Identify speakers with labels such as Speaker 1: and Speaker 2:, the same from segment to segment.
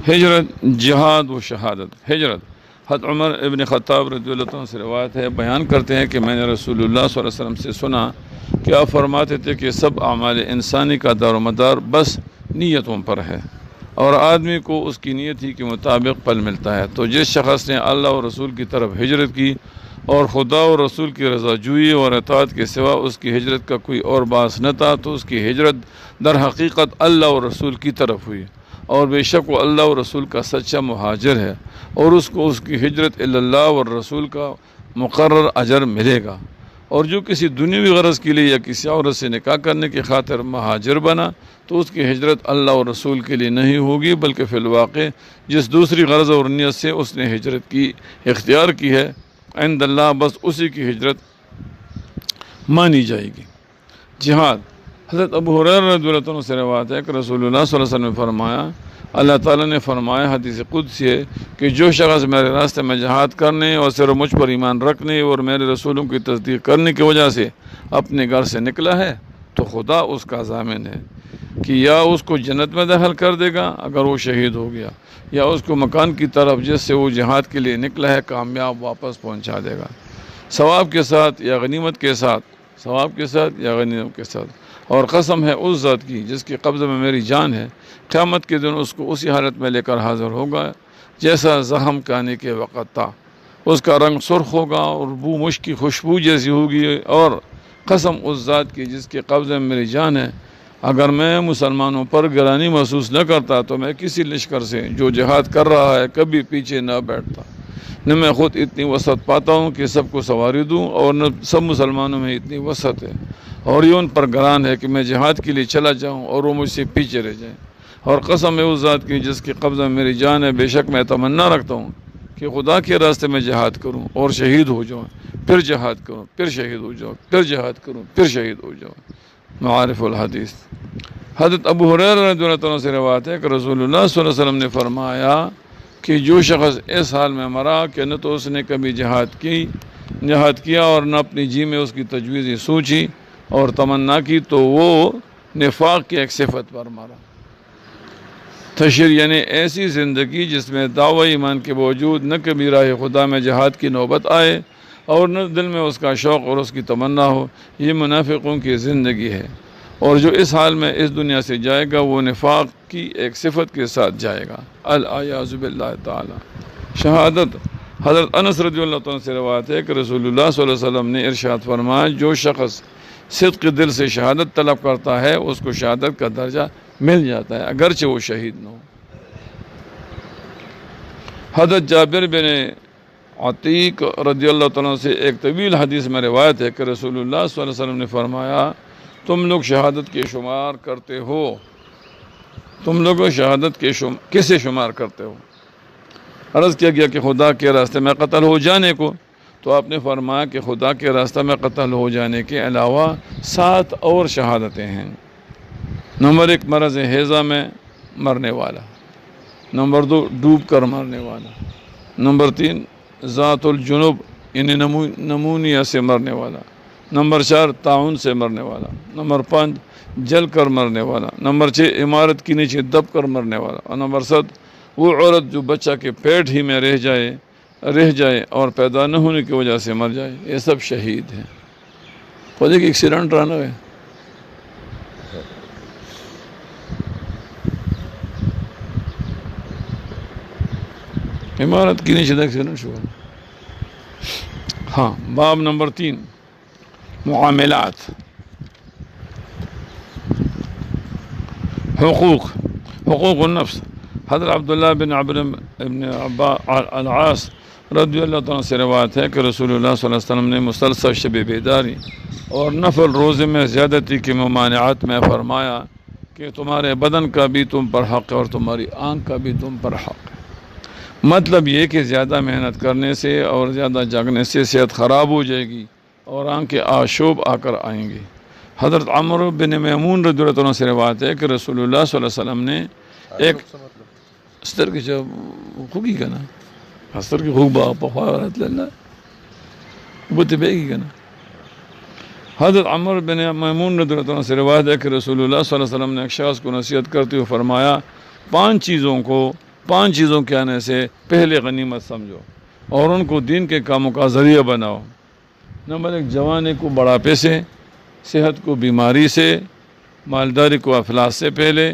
Speaker 1: ہجرت، جہاد و شہادت۔ ہجرت، حضرت عمر ابن خطاب رضی اللہ عنہ سے روایت ہے، بیان کرتے ہیں کہ میں نے رسول اللہ صلی اللہ علیہ وسلم سے سنا کہ آپ فرماتے تھے کہ سب اعمال انسانی کا دار و مدار بس نیتوں پر ہے، اور آدمی کو اس کی نیت ہی کے مطابق پل ملتا ہے۔ تو جس شخص نے اللہ اور رسول کی طرف ہجرت کی اور خدا اور رسول کی رضا جوئی اور اطاعت کے سوا اس کی ہجرت کا کوئی اور باعث نہ تھا، تو اس کی ہجرت در حقیقت اللہ اور رسول کی طرف ہوئی، اور بے شک وہ اللہ اور رسول کا سچا مہاجر ہے، اور اس کو اس کی ہجرت اللہ اور رسول کا مقرر اجر ملے گا۔ اور جو کسی دنیوی غرض کے لیے یا کسی عورت سے نکاح کرنے کی خاطر مہاجر بنا تو اس کی ہجرت اللہ اور رسول کے لیے نہیں ہوگی، بلکہ فی الواقع جس دوسری غرض اور نیت سے اس نے ہجرت کی اختیار کی ہے عند اللہ، بس اسی کی ہجرت مانی جائے گی۔ جہاد، حضرت ابو ہریرہ رضی اللہ عنہ سے روایت ہے کہ رسول اللہ صلی اللہ علیہ وسلم نے فرمایا، اللہ تعالیٰ نے فرمایا، حدیث قدسی ہے کہ جو شخص میرے راستے میں جہاد کرنے اور صرف مجھ پر ایمان رکھنے اور میرے رسولوں کی تصدیق کرنے کی وجہ سے اپنے گھر سے نکلا ہے تو خدا اس کا ضامن ہے کہ یا اس کو جنت میں داخل کر دے گا اگر وہ شہید ہو گیا، یا اس کو مکان کی طرف جس سے وہ جہاد کے لیے نکلا ہے کامیاب واپس پہنچا دے گا، ثواب کے ساتھ یا غنیمت کے ساتھ، ثواب کے ساتھ یا غنیمت کے ساتھ۔ اور قسم ہے اس ذات کی جس کے قبضے میں میری جان ہے، قیامت کے دن اس کو اسی حالت میں لے کر حاضر ہوگا جیسا زخم کھانے کے وقت تھا، اس کا رنگ سرخ ہوگا اور بو مشک کی خوشبو جیسی ہوگی۔ اور قسم اس ذات کی جس کے قبضے میں میری جان ہے، اگر میں مسلمانوں پر گرانی محسوس نہ کرتا تو میں کسی لشکر سے جو جہاد کر رہا ہے کبھی پیچھے نہ بیٹھتا، نہ میں خود اتنی وسعت پاتا ہوں کہ سب کو سواری دوں، اور نہ سب مسلمانوں میں اتنی وسعت ہے، اور یہ ان پر گران ہے کہ میں جہاد کے لیے چلا جاؤں اور وہ مجھ سے پیچھے رہ جائیں۔ اور قسم ہے اس ذات کی جس کے قبضہ میں میری جان ہے، بے شک میں تمنا رکھتا ہوں کہ خدا کے راستے میں جہاد کروں اور شہید ہو جاؤں، پھر جہاد کروں، پھر شہید ہو جاؤں، پھر جہاد کروں، پھر شہید ہو جاؤں۔ معارف الحدیث، حضرت ابو ہریرہ رضی اللہ عنہ سے روایت ہے کہ رسول اللہ صلی اللہ علیہ وسلم نے فرمایا کہ جو شخص اس حال میں مرا کہ نہ تو اس نے کبھی جہاد کیا اور نہ اپنی جی میں اس کی تجویز سوچی اور تمنا کی، تو وہ نفاق کی ایک صفت پر مرا۔ تشہیر یعنی ایسی زندگی جس میں دعوی ایمان کے باوجود نہ کبھی راہ خدا میں جہاد کی نوبت آئے اور نہ دل میں اس کا شوق اور اس کی تمنا ہو، یہ منافقوں کی زندگی ہے، اور جو اس حال میں اس دنیا سے جائے گا وہ نفاق کی ایک صفت کے ساتھ جائے گا۔ الیاذ باللہ تعالی۔ شہادت، حضرت انس رضی اللہ عنہ سے روایت ہے کہ رسول اللہ صلی اللہ علیہ وسلم نے ارشاد فرمایا، جو شخص صدق دل سے شہادت طلب کرتا ہے اس کو شہادت کا درجہ مل جاتا ہے اگرچہ وہ شہید نہ ہو۔ حضرت جابر بن عتیق رضی اللہ عنہ سے ایک طویل حدیث میں روایت ہے کہ رسول اللہ صلی اللہ علیہ وسلم نے فرمایا، تم لوگ شہادت کے شمار کرتے ہو، تم لوگ شہادت کے کسے شمار کرتے ہو؟ عرض کیا گیا کہ خدا کے راستے میں قتل ہو جانے کو، تو آپ نے فرمایا کہ خدا کے راستہ میں قتل ہو جانے کے علاوہ 7 اور شہادتیں ہیں۔ نمبر 1 مرض ہیضہ میں مرنے والا، نمبر 2 ڈوب کر مرنے والا، نمبر 3 ذات الجنوب یعنی نمونیا سے مرنے والا، نمبر 4 طاعون سے مرنے والا، نمبر 5 جل کر مرنے والا، نمبر 6 عمارت کے نیچے دب کر مرنے والا، اور نمبر 7 وہ عورت جو بچہ کے پیٹ ہی میں رہ جائے اور پیدا نہ ہونے کی وجہ سے مر جائے، یہ سب شہید ہیں۔ پتہ کہ ایکسیڈنٹ رہنا ہے، عمارت کی نیچے ایکسیڈنٹ ہوا۔ ہاں، باب نمبر 3 معاملات، حقوق النفس۔ حضرت عبداللہ بن عمرو بن العاص رضی اللہ عنہ سے روایت ہے کہ رسول اللہ صلی اللہ علیہ وسلم نے مسلسل شب بیداری اور نفل روزے میں زیادتی کی ممانعت میں فرمایا کہ تمہارے بدن کا بھی تم پر حق ہے اور تمہاری آنکھ کا بھی تم پر حق ہے۔ مطلب یہ کہ زیادہ محنت کرنے سے اور زیادہ جاگنے سے صحت خراب ہو جائے گی اور آنکھیں آشوب آ کر آئیں گی۔ حضرت عمرو بن میمون رضی اللہ عنہ سے روایت ہے کہ رسول اللہ صلی اللہ علیہ وسلم نے ایک استر کی جو خوگی کا نا استر کی خوب پخوارت لینا بوتی بیگی کا نا۔ حضرت عمرو بن میمون رضی اللہ عنہ سے روایت ہے کہ رسول اللہ صلی اللہ علیہ وسلم نے ایک شخص کو نصیحت کرتے ہوئے فرمایا، 5 چیزوں کو 5 چیزوں کے آنے سے پہلے غنیمت سمجھو اور ان کو دین کے کاموں کا ذریعہ بناؤ۔ نمبر 1، جوانی کو بڑھاپے سے، صحت کو بیماری سے، مالداری کو افلاس سے پہلے،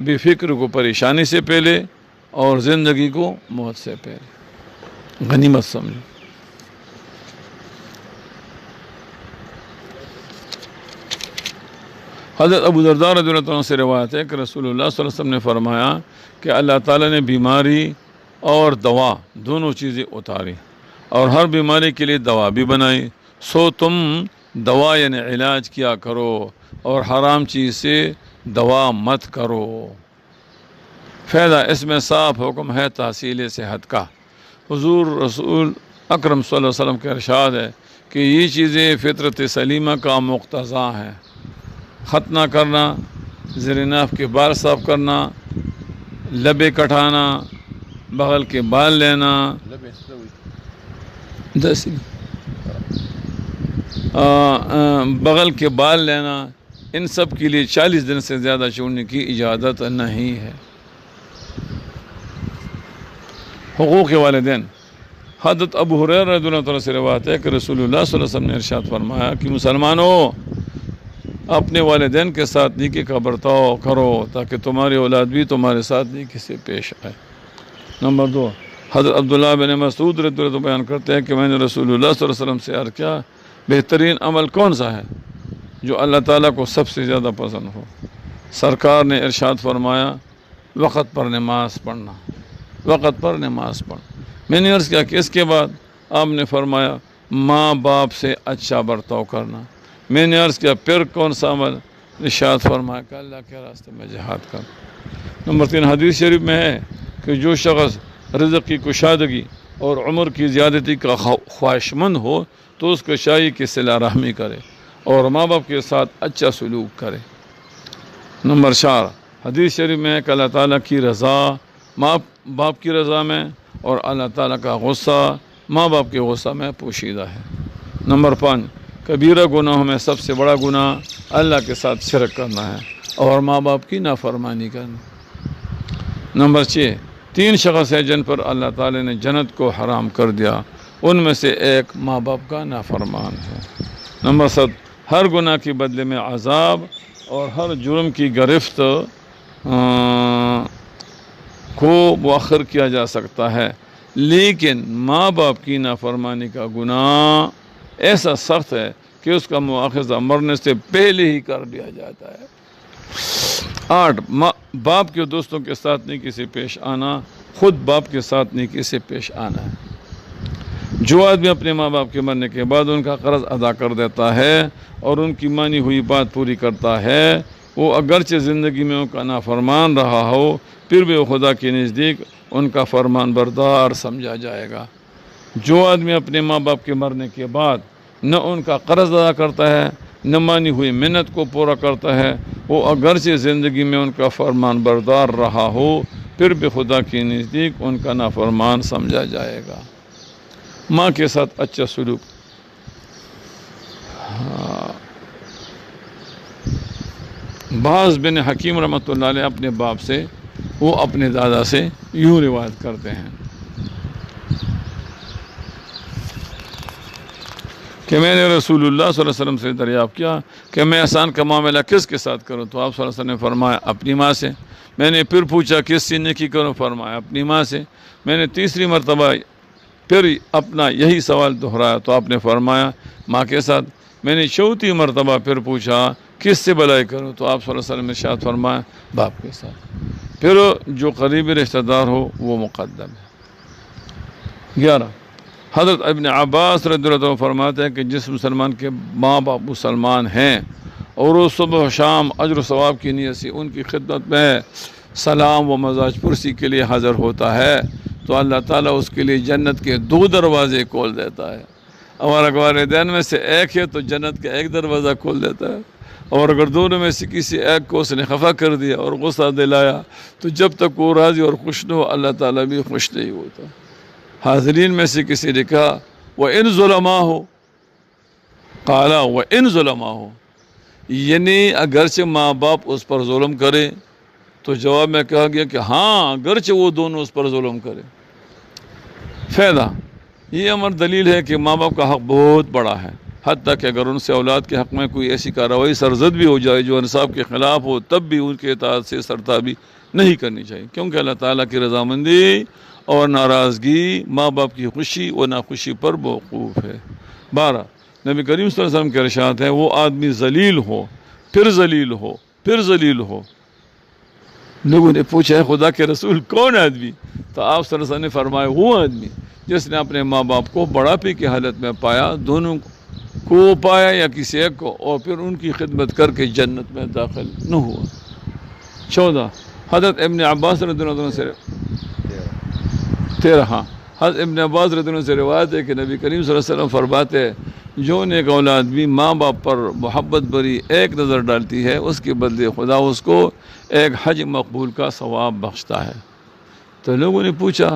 Speaker 1: بے فکر کو پریشانی سے پہلے، اور زندگی کو موت سے پہلے غنیمت سمجھو۔ حضرت ابو درداء رضی اللہ عنہ سے روایت ہے کہ رسول اللہ صلی اللہ علیہ وسلم نے فرمایا کہ اللہ تعالیٰ نے بیماری اور دوا دونوں چیزیں اتاری اور ہر بیماری کے لیے دوا بھی بنائی، سو تم دوا یعنی علاج کیا کرو اور حرام چیز سے دوا مت کرو۔ فائدہ اس میں صاف حکم ہے تحصیل صحت کا۔ حضور رسول اکرم صلی اللہ علیہ وسلم کا ارشاد ہے کہ یہ چیزیں فطرت سلیمہ کا مقتضا ہے: ختنہ کرنا، زیر ناف کے بال صاف کرنا، لبے کٹانا، بغل کے بال لینا، بغل کے بال لینا، ان سب کے لیے 40 دن سے زیادہ چھوڑنے کی اجازت نہیں ہے۔ حقوق والدین۔ حضرت ابو ہریرہ رضی اللہ عنہ سے روایت ہے کہ رسول اللہ صلی اللہ علیہ وسلم نے ارشاد فرمایا کہ مسلمانوں اپنے والدین کے ساتھ نیکی کا برتاؤ کرو تاکہ تمہاری اولاد بھی تمہارے ساتھ نیکی سے پیش آئے۔ نمبر 2، حضرت عبداللہ بن مسعود رضی اللہ عنہ بیان کرتے ہیں کہ میں نے رسول اللہ صلی اللہ علیہ وسلم سے عرض کیا، بہترین عمل کون سا ہے جو اللہ تعالیٰ کو سب سے زیادہ پسند ہو؟ سرکار نے ارشاد فرمایا، وقت پر نماز پڑھنا، وقت پر نماز پڑھ۔ میں نے عرض کیا کہ اس کے بعد؟ آپ نے فرمایا، ماں باپ سے اچھا برتاؤ کرنا۔ میں نے عرض کیا پھر کون سا عمل؟ ارشاد فرمایا کہ اللہ کے راستے میں جہاد کر۔ نمبر 3، حدیث شریف میں ہے کہ جو شخص رزق کی کشادگی اور عمر کی زیادتی کا خواہشمند ہو تو اس کو چاہیے کہ صلہ رحمی کرے اور ماں باپ کے ساتھ اچھا سلوک کرے۔ نمبر 4، حدیث شریف میں ہے کہ اللہ تعالیٰ کی رضا ماں باپ کی رضا میں اور اللہ تعالیٰ کا غصہ ماں باپ کے غصہ میں پوشیدہ ہے۔ نمبر 5، کبیرہ گناہوں میں سب سے بڑا گناہ اللہ کے ساتھ شرک کرنا ہے اور ماں باپ کی نافرمانی کرنا۔ نمبر 6، 3 شخص ہیں جن پر اللہ تعالیٰ نے جنت کو حرام کر دیا، ان میں سے ایک ماں باپ کا نافرمان ہے۔ نمبر 7، ہر گناہ کے بدلے میں عذاب اور ہر جرم کی گرفت کو مؤخر کیا جا سکتا ہے، لیکن ماں باپ کی نافرمانی کا گناہ ایسا سخت ہے کہ اس کا مواخذہ مرنے سے پہلے ہی کر دیا جاتا ہے۔ 8، باپ کے دوستوں کے ساتھ نیکی سے پیش آنا خود باپ کے ساتھ نیکی سے پیش آنا ہے۔ جو آدمی اپنے ماں باپ کے مرنے کے بعد ان کا قرض ادا کر دیتا ہے اور ان کی مانی ہوئی بات پوری کرتا ہے، وہ اگرچہ زندگی میں ان کا نافرمان رہا ہو پھر بھی وہ خدا کے نزدیک ان کا فرمان بردار سمجھا جائے گا۔ جو آدمی اپنے ماں باپ کے مرنے کے بعد نہ ان کا قرض ادا کرتا ہے نہ مانی ہوئی منت کو پورا کرتا ہے، وہ اگرچہ زندگی میں ان کا فرمان بردار رہا ہو پھر بھی خدا کے نزدیک ان کا نافرمان سمجھا جائے گا۔ ماں کے ساتھ اچھا سلوک۔ بعض بن حکیم رحمۃ اللہ علیہ اپنے باپ سے وہ اپنے دادا سے یوں روایت کرتے ہیں کہ میں نے رسول اللہ صلی اللہ علیہ وسلم سے دریافت کیا کہ میں احسان کا معاملہ کس کے ساتھ کروں؟ تو آپ صلی اللہ علیہ وسلم نے فرمایا اپنی ماں سے۔ میں نے پھر پوچھا کس سے نیکی کروں؟ فرمایا اپنی ماں سے۔ میں نے تیسری مرتبہ پھر اپنا یہی سوال دہرایا تو آپ نے فرمایا ماں کے ساتھ۔ میں نے چوتھی مرتبہ پھر پوچھا کس سے بھلائی کروں؟ تو آپ صلی اللہ علیہ وسلم نے ارشاد فرمایا باپ کے ساتھ، پھر جو قریبی رشتہ دار ہو وہ مقدم ہے۔ 11، حضرت ابن عباس رضی اللہ عنہ فرماتے ہیں کہ جس مسلمان کے ماں باپ مسلمان ہیں اور وہ صبح و شام اجر و ثواب کی نیت سے ان کی خدمت میں سلام و مزاج پرسی کے لیے حاضر ہوتا ہے تو اللہ تعالیٰ اس کے لیے جنت کے 2 دروازے کھول دیتا ہے، اور اگر والدین میں سے ایک ہے تو جنت کا 1 دروازہ کھول دیتا ہے، اور اگر دونوں میں سے کسی ایک کو اس نے خفا کر دیا اور غصہ دلایا تو جب تک وہ راضی اور خوش نہ ہو اللہ تعالیٰ بھی خوش نہیں ہوتا۔ حاضرین میں سے کسی نے کہا وَإِن ظُلَمَاهُ، قَالَ وَإِن ظُلَمَاهُ، یعنی اگرچہ ماں باپ اس پر ظلم کرے تو جواب میں کہا گیا کہ ہاں اگرچہ وہ دونوں اس پر ظلم کرے۔ فائدہ یہ امر دلیل ہے کہ ماں باپ کا حق بہت بڑا ہے، حتیٰ کہ اگر ان سے اولاد کے حق میں کوئی ایسی کارروائی سرزد بھی ہو جائے جو انصاف کے خلاف ہو، تب بھی ان کے اطاعت سے سرتابی نہیں کرنی چاہیے، کیونکہ اللہ تعالیٰ کی رضامندی اور ناراضگی ماں باپ کی خوشی و ناخوشی پر موقوف ہے۔ 12 نبی کریم صلی اللہ علیہ وسلم کے ارشاد ہے، وہ آدمی ذلیل ہو پھر ذلیل ہو پھر ذلیل ہو۔ لوگوں نے پوچھا ہے خدا کے رسول کون آدمی؟ تو آپ صلی اللہ علیہ وسلم نے فرمایا وہ آدمی جس نے اپنے ماں باپ کو بڑھاپے کی حالت میں پایا، دونوں کو پایا یا کسی ایک کو، اور پھر ان کی خدمت کر کے جنت میں داخل نہ ہوا۔ 14 حضرت ابن عباس رضی اللہ عنہ سے 13 حضرت ابن عباس رضی اللہ عنہ سے روایت ہے کہ نبی کریم صلی اللہ علیہ وسلم فرماتے ہیں، جو نیک اولاد بھی ماں باپ پر محبت بری ایک نظر ڈالتی ہے، اس کے بدلے خدا اس کو ایک حج مقبول کا ثواب بخشتا ہے۔ تو لوگوں نے پوچھا،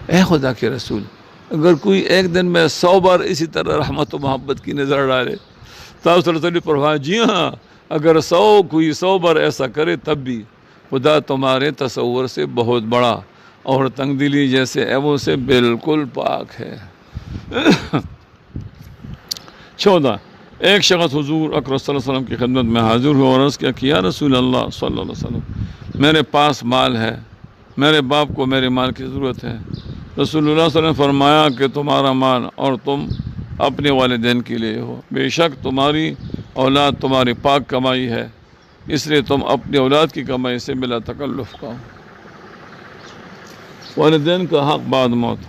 Speaker 1: اے خدا کے رسول، اگر کوئی ایک دن میں 100 بار اسی طرح رحمت و محبت کی نظر ڈالے، تو آپ صلی اللہ علیہ وسلم نے فرمایا جی ہاں، اگر کوئی 100 بار ایسا کرے تب بھی خدا تمہارے تصور سے بہت بڑا اور تنگ دلی جیسے عیبوں سے بالکل پاک ہے۔ 14 ایک شخص حضور اکرم صلی اللہ علیہ وسلم کی خدمت میں حاضر ہوا اور عرض کیا کہ یا رسول اللہ صلی اللہ علیہ وسلم، میرے پاس مال ہے، میرے باپ کو میرے مال کی ضرورت ہے۔ رسول اللہ صلی اللہ علیہ وسلم نے فرمایا کہ تمہارا مال اور تم اپنے والدین کے لیے ہو، بے شک تمہاری اولاد تمہاری پاک کمائی ہے، اس لیے تم اپنی اولاد کی کمائی سے بلا تکلف کا۔ والدین کا حق بعد موت۔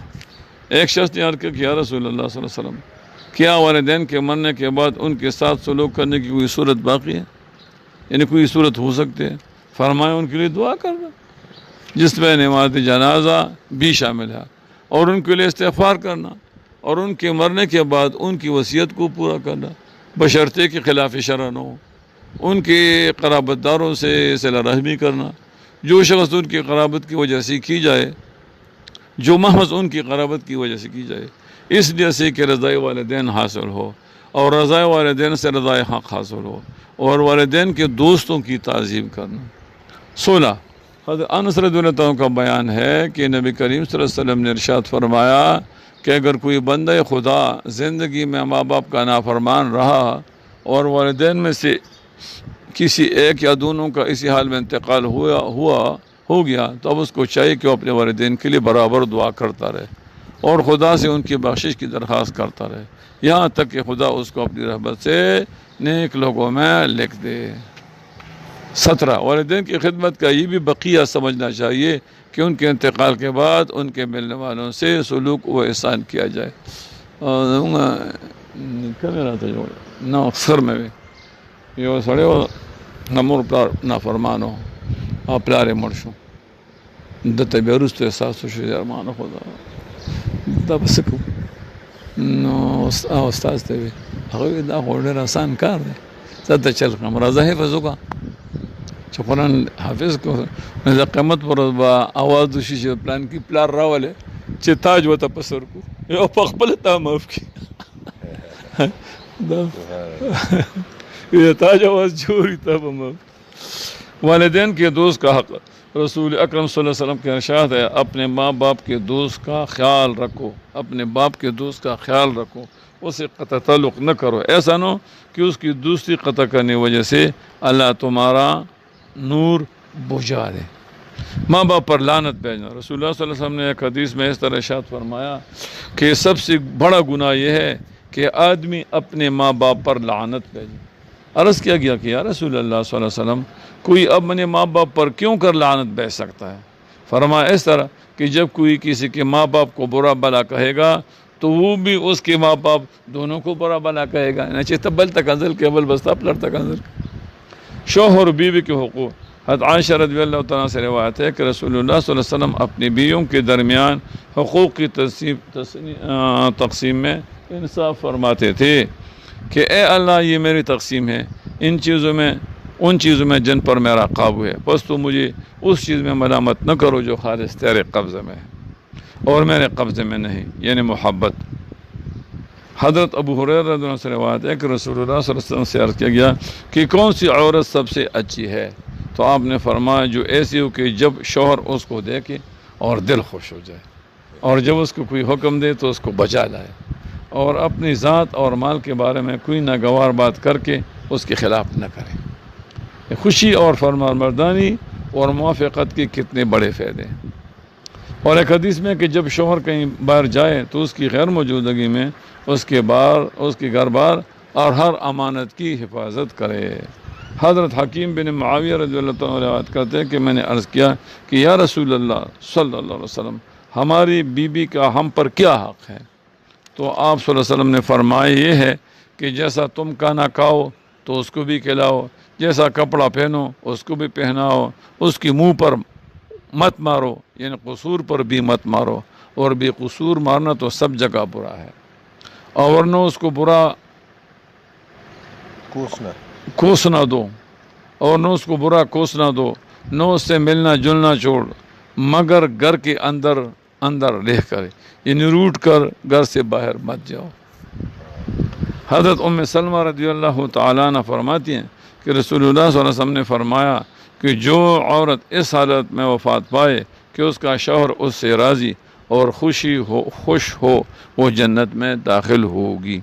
Speaker 1: ایک شخص نے عرض کیا کہ یا رسول اللہ صلی اللہ علیہ وسلم، کیا والدین کے مرنے کے بعد ان کے ساتھ سلوک کرنے کی کوئی صورت باقی ہے؟ یعنی کوئی صورت ہو سکتی ہے؟ فرمایا ان کے لیے دعا کرنا، جس میں نماز جنازہ بھی شامل ہے، اور ان کے لیے استغفار کرنا، اور ان کے مرنے کے بعد ان کی وصیت کو پورا کرنا، بشرطے کے خلاف شرع نہ ہو، ان کے قرابت داروں سے صلہ رحمی کرنا، جو شخص ان کی قرابت کی وجہ سے کی جائے، جو محض ان کی قرابت کی وجہ سے کی جائے، اس لیے سے کہ رضائے والدین حاصل ہو، اور رضائے والدین سے رضائے حق حاصل ہو، اور والدین کے دوستوں کی تعظیم کرنا۔ 16 حضرت انس رضی اللہ عنہ کا بیان ہے کہ نبی کریم صلی اللہ علیہ وسلم نے ارشاد فرمایا کہ اگر کوئی بندہ خدا زندگی میں ماں باپ کا نافرمان رہا اور والدین میں سے کسی ایک یا دونوں کا اسی حال میں انتقال ہو گیا، تو اب اس کو چاہیے کہ وہ اپنے والدین کے لیے برابر دعا کرتا رہے اور خدا سے ان کی بخشش کی درخواست کرتا رہے، یہاں تک کہ خدا اس کو اپنی رحمت سے نیک لوگوں میں لکھ دے۔ 17 والدین کی خدمت کا یہ بھی بقیہ سمجھنا چاہیے کہ ان کے انتقال کے بعد ان کے ملنے والوں سے سلوک و احسان کیا جائے۔ کمیرا تھا جو نہ اکثر میں بھی یہ سڑے ہو نمور پلار نافرمانو اور پلارے مرشو دتا بیرست احساس شو ارمانو خدا دا بسکو نو استاذ ته وي هغه دا ډېر آسان کار دی، زه ته چل کړم راځه حفظ وکړه چې قرآن حافظ کو د قیامت پر ورځ به اواز وشي چې پلان کې پلار راولې چې تاج ورته په سر کو یو په خپله تا معاف کړي تاج آواز جوړي تا به معاف۔ والدین کے دوست کا حق، رسول اکرم صلی اللہ علیہ وسلم کے ارشاد ہے اپنے ماں باپ کے دوست کا خیال رکھو، اپنے باپ کے دوست کا خیال رکھو، اسے قطع تعلق نہ کرو، ایسا نہ ہو کہ اس کی دوستی قطع کرنے کی وجہ سے اللہ تمہارا نور بجھا دے۔ ماں باپ پر لعنت بھیجنا، رسول اللہ صلی اللہ علیہ وسلم نے ایک حدیث میں اس طرح ارشاد فرمایا کہ سب سے بڑا گناہ یہ ہے کہ آدمی اپنے ماں باپ پر لعنت بھیجے۔ عرض کیا گیا کہ یا رسول اللہ صلی اللہ علیہ وسلم کوئی اپنے ماں باپ پر کیوں کر لعنت بھیج سکتا ہے؟ فرمایا اس طرح کہ جب کوئی کسی کے ماں باپ کو برا بلا کہے گا تو وہ بھی اس کے ماں باپ دونوں کو برا بلا کہے گا، تبل تکنزل کے بل بستا پلر تکنزل۔ شوہر بیوی کے حقوق، حضرت عائشہ رضی اللہ تعالیٰ سے روایت ہے کہ رسول اللہ صلی اللہ علیہ وسلم اپنی بیویوں کے درمیان حقوق کی تقسیم میں انصاف فرماتے تھے کہ اے اللہ یہ میری تقسیم ہے، ان چیزوں میں جن پر میرا قابو ہے، بس تو مجھے اس چیز میں ملامت نہ کرو جو خالص تیرے قبضے میں ہے اور میرے قبضے میں نہیں، یعنی محبت۔ حضرت ابو ہریرہ رضی اللہ عنہ سے روایت ہے کہ رسول اللہ صلی اللہ علیہ وسلم سے عرض کیا گیا کہ کون سی عورت سب سے اچھی ہے؟ تو آپ نے فرمایا جو ایسی ہو کہ جب شوہر اس کو دیکھے اور دل خوش ہو جائے، اور جب اس کو کوئی حکم دے تو اس کو بچا لائے، اور اپنی ذات اور مال کے بارے میں کوئی ناگوار بات کر کے اس کے خلاف نہ کرے۔ خوشی اور فرمانبرداری اور موافقت کے کتنے بڑے فائدے ہیں۔ اور ایک حدیث میں کہ جب شوہر کہیں باہر جائے تو اس کی غیر موجودگی میں اس کے گھر بار اور ہر امانت کی حفاظت کرے۔ حضرت حکیم بن معاویہ رضی اللہ تعالیٰ روایت کرتے ہیں کہ میں نے عرض کیا کہ یا رسول اللہ صلی اللہ علیہ وسلم، ہماری بیوی کا ہم پر کیا حق ہے؟ تو آپ صلی اللہ علیہ وسلم نے فرمایا یہ ہے کہ جیسا تم کھانا کھاؤ تو اس کو بھی کھلاؤ، جیسا کپڑا پہنو اس کو بھی پہناؤ، اس کی منہ پر مت مارو، یعنی قصور پر بھی مت مارو، اور بے قصور مارنا تو سب جگہ برا ہے، اور ورنہ اس کو برا کوسنا دو، اور نہ اس کو برا کوسنا دو، نہ اس سے ملنا جلنا چھوڑ، مگر گھر کے اندر رہ کر، یعنی روٹ کر گھر سے باہر مت جاؤ۔ حضرت ام سلمہ رضی اللہ تعالیٰ عنہ فرماتی ہیں کہ رسول اللہ صلی اللہ علیہ وسلم نے فرمایا کہ جو عورت اس حالت میں وفات پائے کہ اس کا شوہر اس سے راضی اور خوش ہو وہ جنت میں داخل ہوگی۔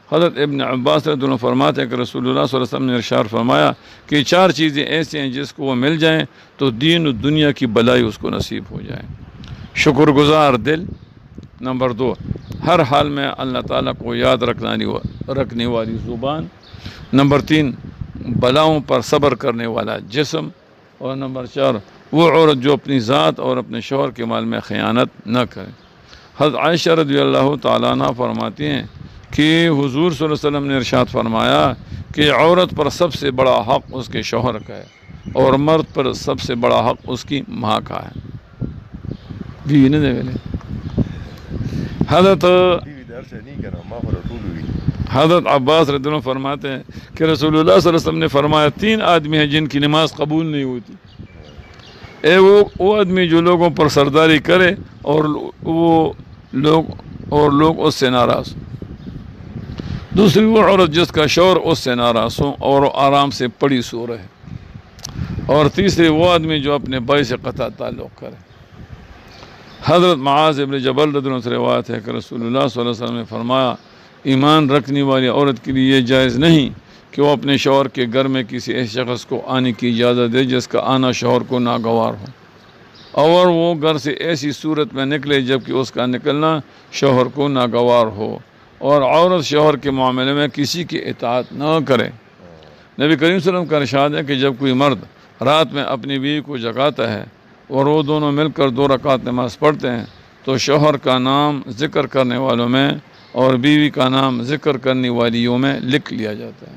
Speaker 1: حضرت ابن عباس رضی اللہ عنہ فرماتے ہیں کہ رسول اللہ صلی اللہ علیہ وسلم نے ارشاد فرمایا کہ 4 چیزیں ایسی ہیں جس کو وہ مل جائیں تو دین و دنیا کی بلائی اس کو نصیب ہو جائے۔ شکر گزار دل، نمبر 2 ہر حال میں اللہ تعالیٰ کو یاد رکھنے والی زبان، نمبر 3 بلاؤں پر صبر کرنے والا جسم، اور نمبر 4 وہ عورت جو اپنی ذات اور اپنے شوہر کے مال میں خیانت نہ کرے۔ حضرت عائشہ رضی اللہ تعالیٰ عنہ فرماتی ہیں کہ حضور صلی اللہ علیہ وسلم نے ارشاد فرمایا کہ عورت پر سب سے بڑا حق اس کے شوہر کا ہے، اور مرد پر سب سے بڑا حق اس کی ماں کا ہے۔ حضرت عباس رضی اللہ عنہ فرماتے ہیں کہ رسول اللہ صلی اللہ علیہ وسلم نے فرمایا 3 آدمی ہیں جن کی نماز قبول نہیں ہوتی۔ وہ آدمی جو لوگوں پر سرداری کرے اور لوگ اس سے ناراض ہوں۔ دوسری وہ عورت جس کا شوہر اس سے ناراض ہو اور آرام سے پڑی سو رہے۔ اور تیسری وہ آدمی جو اپنے بھائی سے قطع تعلق کرے۔ حضرت معاذ ابن جبل رضی اللہ عنہ سے روایت ہے کہ رسول اللہ صلی اللہ علیہ وسلم نے فرمایا ایمان رکھنے والی عورت کے لیے یہ جائز نہیں کہ وہ اپنے شوہر کے گھر میں کسی ایسے شخص کو آنے کی اجازت دے جس کا آنا شوہر کو ناگوار ہو، اور وہ گھر سے ایسی صورت میں نکلے جبکہ اس کا نکلنا شوہر کو ناگوار ہو، اور عورت شوہر کے معاملے میں کسی کی اطاعت نہ کرے۔ نبی کریم صلی اللہ علیہ وسلم کا ارشاد ہے کہ جب کوئی مرد رات میں اپنی بیوی کو جگاتا ہے اور وہ دونوں مل کر 2 رکعت نماز پڑھتے ہیں تو شوہر کا نام ذکر کرنے والوں میں اور بیوی کا نام ذکر کرنے والیوں میں لکھ لیا جاتا ہے۔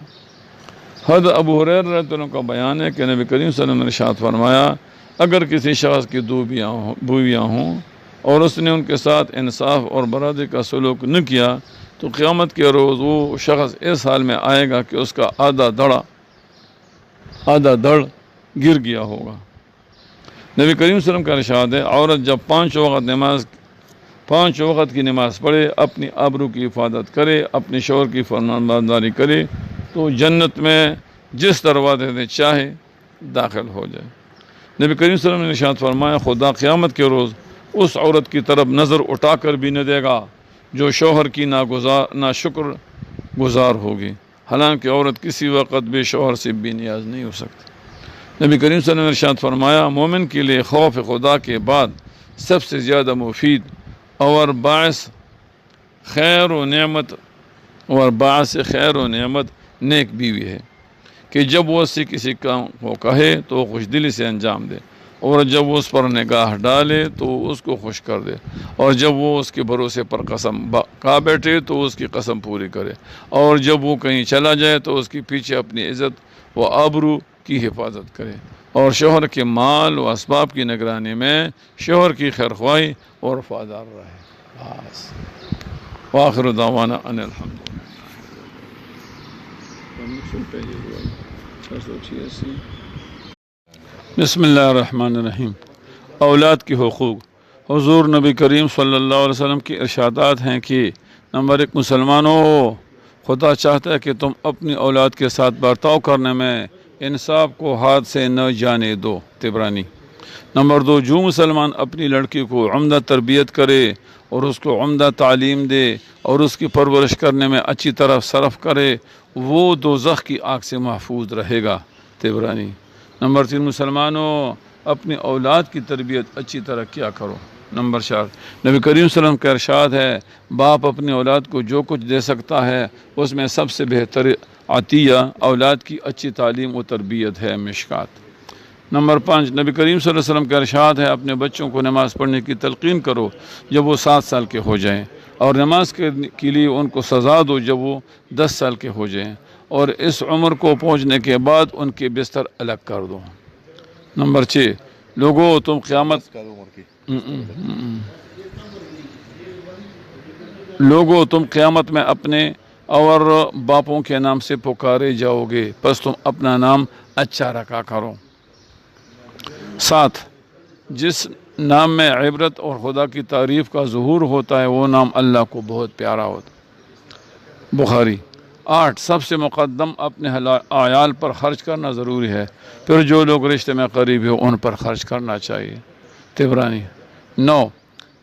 Speaker 1: حضرت ابو ہریرہ رضی اللہ عنہ کا بیان ہے کہ نبی کریم صلی اللہ علیہ وسلم نے ارشاد فرمایا اگر کسی شخص کی 2 بیویاں ہوں اور اس نے ان کے ساتھ انصاف اور برابری کا سلوک نہ کیا تو قیامت کے روز وہ شخص اس حال میں آئے گا کہ اس کا آدھا دڑ گر گیا ہوگا۔ نبی کریم صلی اللہ علیہ وسلم کا ارشاد ہے عورت جب 5 وقت کی نماز پڑھے، اپنی آبرو کی حفاظت کرے، اپنے شوہر کی فرمانبرداری کرے تو جنت میں جس دروازے سے چاہے داخل ہو جائے۔ نبی کریم صلی اللہ علیہ وسلم نے ارشاد فرمایا خدا قیامت کے روز اس عورت کی طرف نظر اٹھا کر بھی نہ دے گا جو شوہر کی ناشکر گزار ہوگی، حالانکہ عورت کسی وقت بھی شوہر سے بے نیاز نہیں ہو سکتی۔ نبی کریم صلی اللہ علیہ وسلم نے ارشاد فرمایا مومن کے لیے خوف خدا کے بعد سب سے زیادہ مفید اور باعث خیر و نعمت نیک بیوی ہے کہ جب وہ اس سے کسی کام کو کہے تو وہ خوش دلی سے انجام دے، اور جب وہ اس پر نگاہ ڈالے تو اس کو خوش کر دے، اور جب وہ اس کے بھروسے پر قسم کھا بیٹھے تو اس کی قسم پوری کرے، اور جب وہ کہیں چلا جائے تو اس کے پیچھے اپنی عزت و آبرو کی حفاظت کرے، اور شوہر کے مال و اسباب کی نگرانی میں شوہر کی خیرخواہی اور وفادار رہے۔ بس وآخر دعوانا ان الحمد بسم اللہ الرحمن الرحیم۔ اولاد کے حقوق۔ حضور نبی کریم صلی اللہ علیہ وسلم کی ارشادات ہیں کہ نمبر 1 مسلمانوں خدا چاہتا ہے کہ تم اپنی اولاد کے ساتھ برتاؤ کرنے میں انصاف کو ہاتھ سے نہ جانے دو، طبرانی۔ نمبر 2، جو مسلمان اپنی لڑکی کو عمدہ تربیت کرے اور اس کو عمدہ تعلیم دے اور اس کی پرورش کرنے میں اچھی طرح صرف کرے، وہ دوزخ کی آگ سے محفوظ رہے گا، طبرانی۔ نمبر 3، مسلمانوں اپنی اولاد کی تربیت اچھی طرح کیا کرو۔ نمبر 4، نبی کریم صلی اللہ علیہ وسلم کا ارشاد ہے، باپ اپنی اولاد کو جو کچھ دے سکتا ہے اس میں سب سے بہتر عطیہ اولاد کی اچھی تعلیم و تربیت ہے، مشکات۔ نمبر 5، نبی کریم صلی اللہ علیہ وسلم کا ارشاد ہے، اپنے بچوں کو نماز پڑھنے کی تلقین کرو جب وہ 7 سال کے ہو جائیں، اور نماز کے لیے ان کو سزا دو جب وہ 10 سال کے ہو جائیں، اور اس عمر کو پہنچنے کے بعد ان کے بستر الگ کر دو۔ نمبر 6، لوگوں تم قیامت میں اپنے اور باپوں کے نام سے پکارے جاؤ گے، پس تم اپنا نام اچھا رکھا کرو۔ 7، جس نام میں عبرت اور خدا کی تعریف کا ظہور ہوتا ہے وہ نام اللہ کو بہت پیارا ہوتا، بخاری۔ 8، سب سے مقدم اپنے عیال پر خرچ کرنا ضروری ہے، پھر جو لوگ رشتے میں قریب ہو ان پر خرچ کرنا چاہیے، طبرانی۔ 9،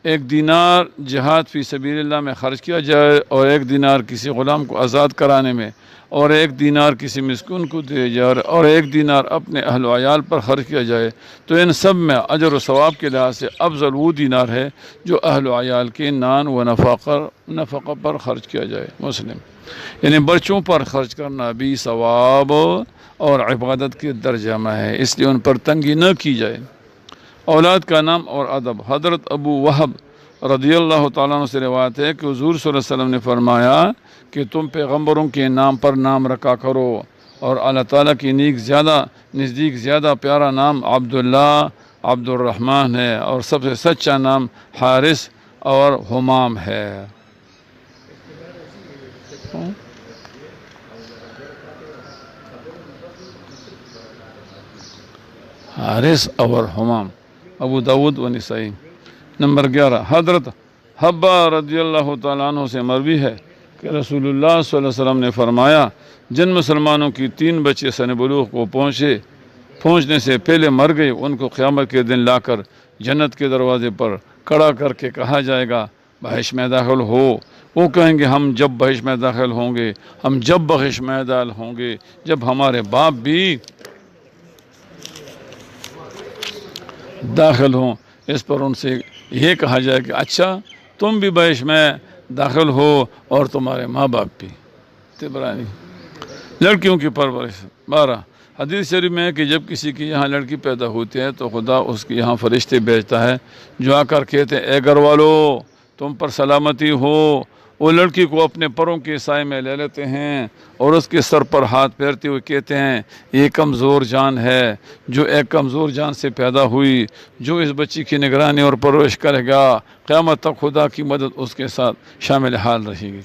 Speaker 1: 1 دینار جہاد فی سبیل اللہ میں خرچ کیا جائے، اور 1 دینار کسی غلام کو آزاد کرانے میں، اور 1 دینار کسی مسکین کو دے جائے، اور 1 دینار اپنے اہل و عیال پر خرچ کیا جائے، تو ان سب میں اجر و ثواب کے لحاظ سے افضل وہ دینار ہے جو اہل و عیال کے نان و نفقہ پر خرچ کیا جائے، مسلم۔ یعنی بچوں پر خرچ کرنا بھی ثواب اور عبادت کے درجہ میں ہے، اس لیے ان پر تنگی نہ کی جائے۔ اولاد کا نام اور ادب۔ حضرت ابو وہب رضی اللہ تعالیٰ عنہ سے روایت ہے کہ حضور صلی اللہ علیہ وسلم نے فرمایا کہ تم پیغمبروں کے نام پر نام رکھا کرو، اور اللہ تعالیٰ کی نزدیک زیادہ پیارا نام عبداللہ، عبد الرحمن ہے، اور سب سے سچا نام حارث اور حمام ہے۔ حارث اور حمام، ابو داود و نسائی۔ نمبر 11، حضرت حبہ رضی اللہ تعالیٰ عنہ سے مروی ہے کہ رسول اللہ صلی اللہ علیہ وسلم نے فرمایا، جن مسلمانوں کی 3 بچے سن بلوغ کو پہنچنے سے پہلے مر گئے، ان کو قیامت کے دن لا کر جنت کے دروازے پر کھڑا کر کے کہا جائے گا، بہشت میں داخل ہو۔ وہ کہیں گے، ہم جب بہشت میں داخل ہوں گے، ہم جب بہشت میں داخل ہوں گے جب ہمارے باپ بھی داخل ہوں۔ اس پر ان سے یہ کہا جائے کہ اچھا تم بھی بہشت میں داخل ہو اور تمہارے ماں باپ بھی، طبرانی۔ لڑکیوں کی پرورش۔ 12، حدیث شریف میں ہے کہ جب کسی کی یہاں لڑکی پیدا ہوتی ہے تو خدا اس کی یہاں فرشتے بھیجتا ہے جو آ کر کہتے ہیں، اے گھر والو تم پر سلامتی ہو۔ وہ لڑکی کو اپنے پروں کے سائے میں لے لیتے ہیں اور اس کے سر پر ہاتھ پھیرتے ہوئے کہتے ہیں، یہ کمزور جان ہے جو ایک کمزور جان سے پیدا ہوئی، جو اس بچی کی نگرانی اور پرورش کرے گا، قیامت تک خدا کی مدد اس کے ساتھ شامل حال رہے گی۔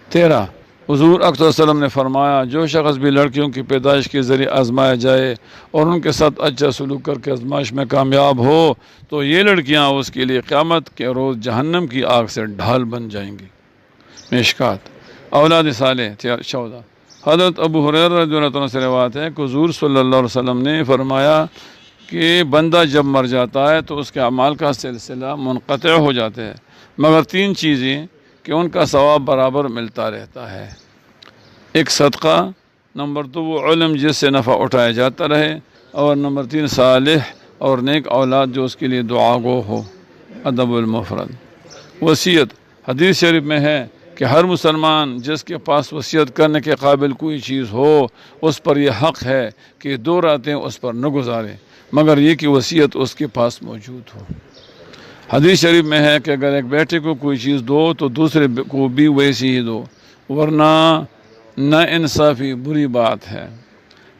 Speaker 1: 13، حضور اکرم صلی اللہ علیہ وسلم نے فرمایا، جو شخص بھی لڑکیوں کی پیدائش کے ذریعے آزمایا جائے اور ان کے ساتھ اچھا سلوک کر کے آزمائش میں کامیاب ہو تو یہ لڑکیاں اس کے لیے قیامت کے روز جہنم کی آگ سے ڈھال بن جائیں گی، مشکات۔ اولاد صالح۔ 14، حضرت ابو ہریرہ رضی اللہ عنہ سے روایت ہے کہ حضور صلی اللہ علیہ وسلم نے فرمایا کہ بندہ جب مر جاتا ہے تو اس کے اعمال کا سلسلہ منقطع ہو جاتا ہے مگر 3 چیزیں کہ ان کا ثواب برابر ملتا رہتا ہے، 1 صدقہ، نمبر 2 وہ علم جس سے نفع اٹھایا جاتا رہے، اور نمبر 3 صالح اور نیک اولاد جو اس کے لیے دعا گو ہو۔ ادب المفرد۔ وصیت۔ حدیث شریف میں ہے کہ ہر مسلمان جس کے پاس وصیت کرنے کے قابل کوئی چیز ہو اس پر یہ حق ہے کہ 2 راتیں اس پر نہ گزارے مگر یہ کہ وصیت اس کے پاس موجود ہو۔ حدیث شریف میں ہے کہ اگر ایک بیٹے کو کوئی چیز دو تو دوسرے کو بھی ویسی ہی دو، ورنہ نا انصافی بری بات ہے۔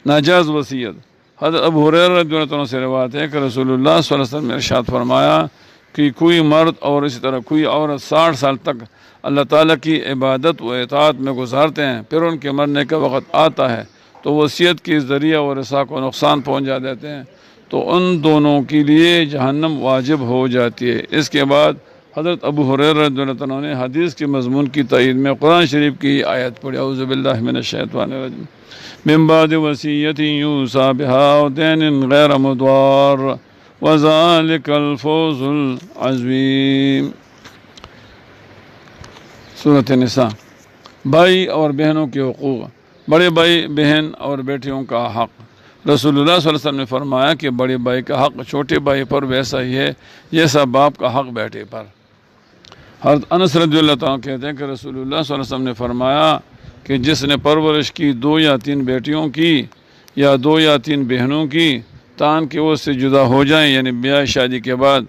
Speaker 1: ناجائز وصیت۔ حضرت ابو ہریرہ رضی اللہ عنہ سے روایت ہے کہ رسول اللہ صلی اللہ علیہ وسلم نے ارشاد فرمایا کہ کوئی مرد اور اسی طرح کوئی عورت 60 سال تک اللہ تعالیٰ کی عبادت و اطاعت میں گزارتے ہیں، پھر ان کے مرنے کا وقت آتا ہے تو وصیت کے ذریعہ ورثاء کو نقصان پہنچا دیتے ہیں تو ان دونوں کے لیے جہنم واجب ہو جاتی ہے۔ اس کے بعد حضرت ابو ہریرہ رضی اللہ عنہ نے حدیث کے مضمون کی تائید میں قرآن شریف کی آیت پڑھی، اعوذ باللہ من الشیطان الرجیم، من بعد وصیۃ یوصی بها أو دین غیر مضار وذلک الفوز العظیم۔ سورۃ نساء۔ بھائی اور بہنوں کے حقوق۔ بڑے بھائی بہن اور بیٹیوں کا حق۔ رسول اللہ صلی اللہ علیہ وسلم نے فرمایا کہ بڑے بھائی کا حق چھوٹے بھائی پر ویسا ہی ہے جیسا باپ کا حق بیٹے پر۔ حضرت انس رضی اللہ تعالیٰ کہتے ہیں کہ رسول اللہ صلی اللہ علیہ وسلم نے فرمایا کہ جس نے پرورش کی 2 یا 3 بیٹیوں کی یا 2 یا 3 بہنوں کی تان کہ وہ اس سے جدا ہو جائیں، یعنی بیاہ شادی کے بعد